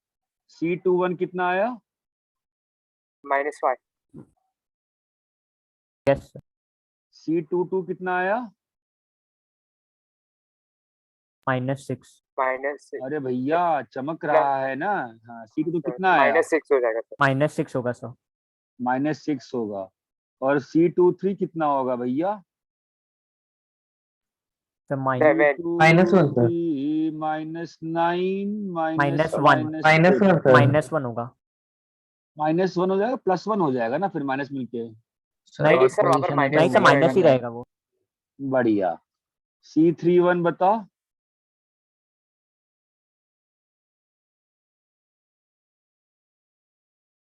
C21 कितना आया, -5। Yes sir. C22 कितना आया, -6। -6। अरे भैया चमक रहा है ना। हाँ, C22 कितना आया, -6 हो जाएगा सर। -6 होगा सर। -6 होगा। और C23 कितना होगा भैया, सर -1 sir. -9 -1 sir. -1 होगा। -1 हो जाएगा, +1 हो जाएगा ना फिर माइनस मिलके, नहीं सर, वहाँ पर नहीं सर, माइनस ही रहेगा वो। बढ़िया। C31 बताओ,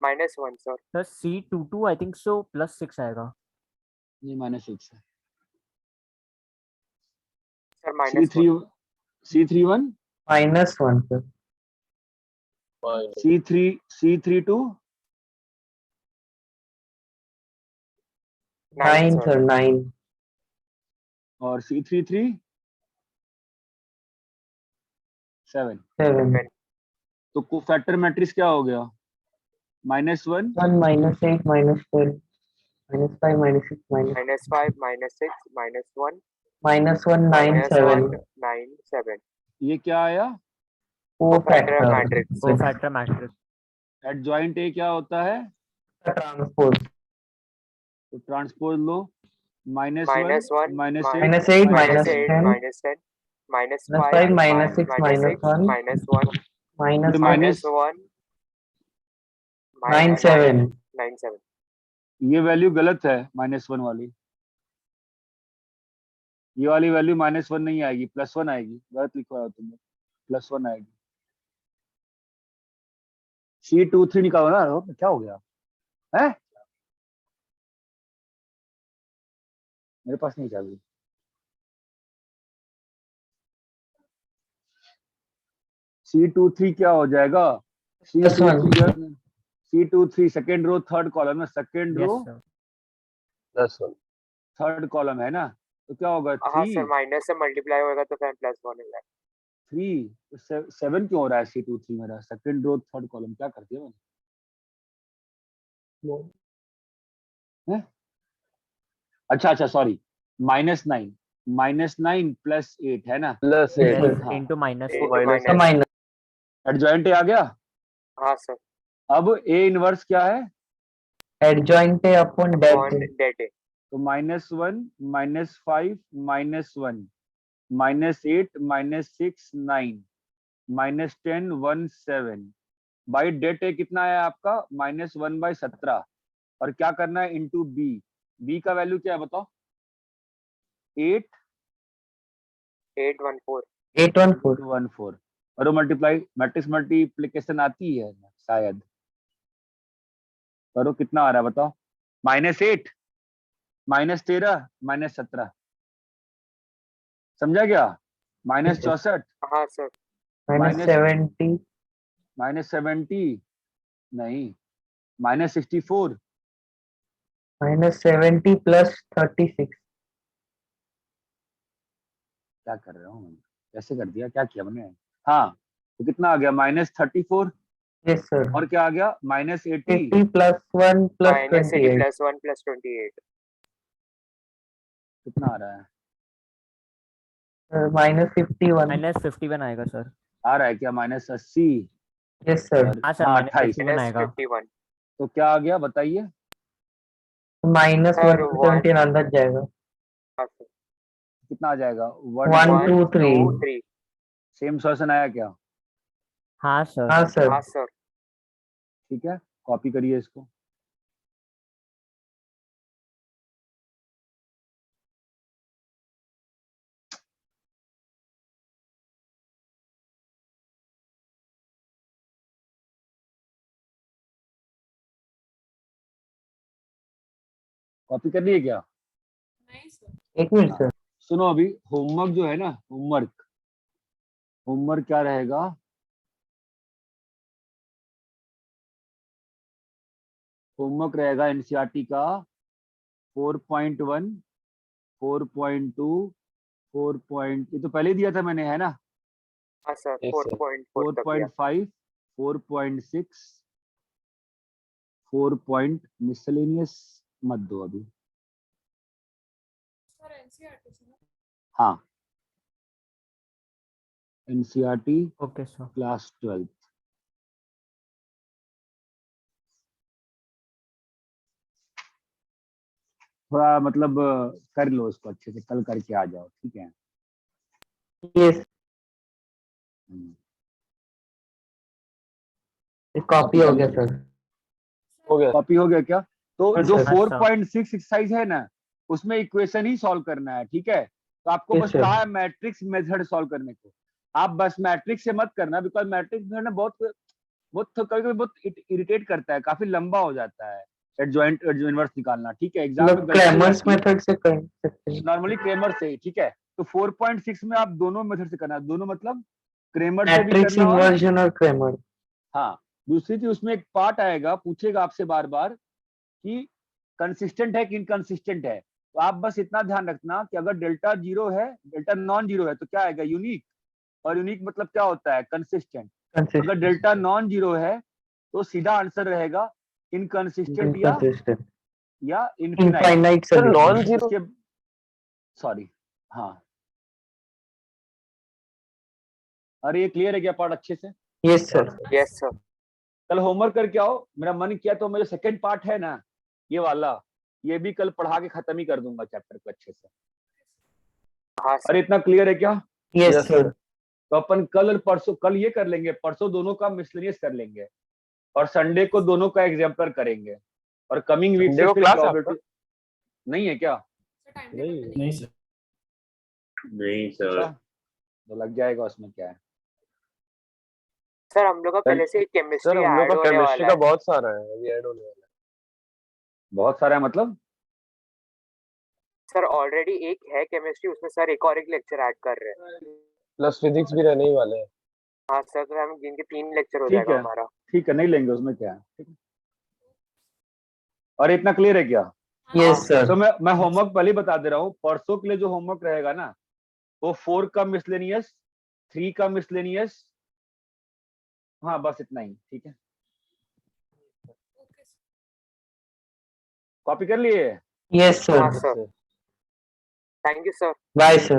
-1 sir. Sir C22 I think so +6 आएगा। नहीं -6 है। Sir -1। C31 -1 sir. C32 9 sir. 9. और C33 7। 7. तो कोफैक्टर मैट्रिक्स क्या हो गया, -1 1 -8 -10 -5 -6 -5 -6 -1 -1 9 7. -9 7। ये क्या आया, Cofactor Cofactor. matrix. Cofactor matrix. Adjoint A क्या होता है, Transpose. तो ट्रांसपोज लो, -1 -1 -8 -8 -8 -10 -10 -5 -5 -6 -1 -1 -1 -1 9 7. 9 7। ये वैल्यू गलत है, -1 वाली, ये वाली वैल्यू -1 नहीं आएगी, +1 आएगी, गलत लिखवा है तुमने, +1 आएगी। C23 निकालो ना, क्या हो गया है, मेरे पास नहीं चाबी। C23 क्या हो जाएगा, C23 second row third column है, second row yes sir. Third column है ना, तो क्या होगा हाँ 3 सर, माइनस से मल्टीप्लाई होगा तो फिर +1 हो जाएगा। 3 7 क्यों हो रहा है C23 मेरा, सेकेंड रो थर्ड कॉलम क्या कर दिया मैंने, अच्छा सॉरी, -9 -9 + 8 है ना, +8 हाँ। Into minus -. एडजॉइंट आ गया। हाँ सर। अब ए इनवर्स क्या है, एडजॉइंट है अपॉन डेट अपॉन है। डेट है। तो -1 -5 -1 -8 -6 9 -10 1 7 बाई डेट है कितना है आपका -1/17 और क्या करना है इंटू बी का वैल्यू क्या है बताओ 8 814 814 और मल्टीप्लाई मैट्रिक्स मल्टीप्लिकेशन आती है शायद करो कितना आ रहा है बताओ -8 -13 -17 समझा क्या -64 हाँ सर। -70 -70 नहीं -64 -70 प्लस 36 क्या कर रहा हूँ कैसे कर दिया क्या किया मैंने हाँ तो कितना आ गया -34 यस सर। और क्या आ गया -80 80 प्लस 1 प्लस -80 28 प्लस 1 प्लस 28 कितना आ रहा है -51 -51 आएगा सर। आ रहा है क्या -80 यस सर। और हाँ सर, हाँ -51 28 आएगा। -51 तो क्या आ गया बताइए सर -117 अंदर जाएगा। हाँ सर। कितना आ जाएगा 1 1 2 2 3 3 सेम सॉल्यूशन आया क्या हाँ सर। हाँ सर। हाँ सर। ठीक है कॉपी करिए इसको कॉपी कर लिए क्या एक मिनट सर। सुनो अभी होमवर्क जो है ना होमवर्क क्या रहेगा होमवर्क रहेगा एनसीईआरटी का 4.1 4.2 ये तो पहले ही दिया था मैंने है ना हाँ सर। Yes, sir. 4.4 तक गया। 4.5 4.6 4 पॉइंट मिसलेनियस मत दो अभी हाँ एनसीईआरटी ओके सर। क्लास 12 थोड़ा मतलब कर लो इसको अच्छे से कल करके आ जाओ ठीक है यस कॉपी हो गया सर। हो गया कॉपी हो गया क्या तो हाँ, जो सर। 4.6 एक्सरसाइज है ना उसमें इक्वेशन ही सॉल्व करना है ठीक है तो आपको Yes, बस sir. कहा है मैट्रिक्स मेथड सॉल्व करने को आप बस मैट्रिक्स से मत करना बिकॉज मैट्रिक्स मेथड बहुत कभी कभी बहुत इरिटेट करता है काफी लंबा हो जाता है एडजॉइंट इनवर्स निकालना ठीक है एग्जाम में मतलब क्रेमर्स मेथड से कर सकते हैं। नॉर्मली क्रेमर से ठीक है तो 4.6 में आप दोनों मेथड से करना दोनों मतलब क्रेमर से भी मैट्रिक्स करना और इन्वर्जन और क्रेमर। हाँ दूसरी चीज उसमें एक पार्ट आएगा पूछेगा आपसे बार बार कि कंसिस्टेंट है कि इनकंसिस्टेंट है तो आप बस इतना ध्यान रखना कि अगर डेल्टा जीरो है डेल्टा नॉन जीरो है तो क्या आएगा यूनिक और यूनिक मतलब क्या होता है कंसिस्टेंट अगर डेल्टा नॉन जीरो है तो सीधा आंसर रहेगा इनकंसिस्टेंट या infinite infinite sir solution. Non zero उसके सॉरी हाँ अरे ये क्लियर है क्या पार्ट अच्छे से यस सर। Yes sir. कल होमवर्क करके आओ मेरा मन किया तो मेरा सेकंड पार्ट है ना ये वाला ये भी कल पढ़ा के खत्म ही कर दूंगा चैप्टर को अच्छे से हाँ सर। अरे इतना क्लियर है क्या यस Yes, सर। तो अपन कल और परसों कल ये कर लेंगे परसों दोनों का मिसलेनियस कर लेंगे और संडे को दोनों का एग्जाम्पल करेंगे और कमिंग वीक Sunday से को फिर class है प्रोबेबिलिटी नहीं है क्या नहीं सर। नहीं सर अच्छा तो लग जाएगा उसमें क्या है सर हम लोग का पहले से ही सर केमिस्ट्री हम लोग ऐड का होने केमिस्ट्री वाला का है। बहुत सारा है अभी ऐड होने वाला है बहुत सारा है मतलब सर ऑलरेडी एक है केमिस्ट्री उसमें सर एक और एक लेक्चर ऐड कर रहे हैं। प्लस फिजिक्स भी रहने ही वाले हैं हाँ सर तो हम जिनके 3 लेक्चर हो ठीक जाएगा है हमारा। ठीक है नहीं लेंगे उसमें क्या है ठीक है और इतना क्लियर है क्या यस सर। तो मैं होमवर्क पहले ही बता दे रहा हूँ परसों के लिए जो होमवर्क रहेगा ना वो 4 का मिसलेनियस 3 का मिसलेनियस हाँ बस इतना ही ठीक है कॉपी कर लिए यस हाँ sir. Sir. Thank you sir. Bye sir.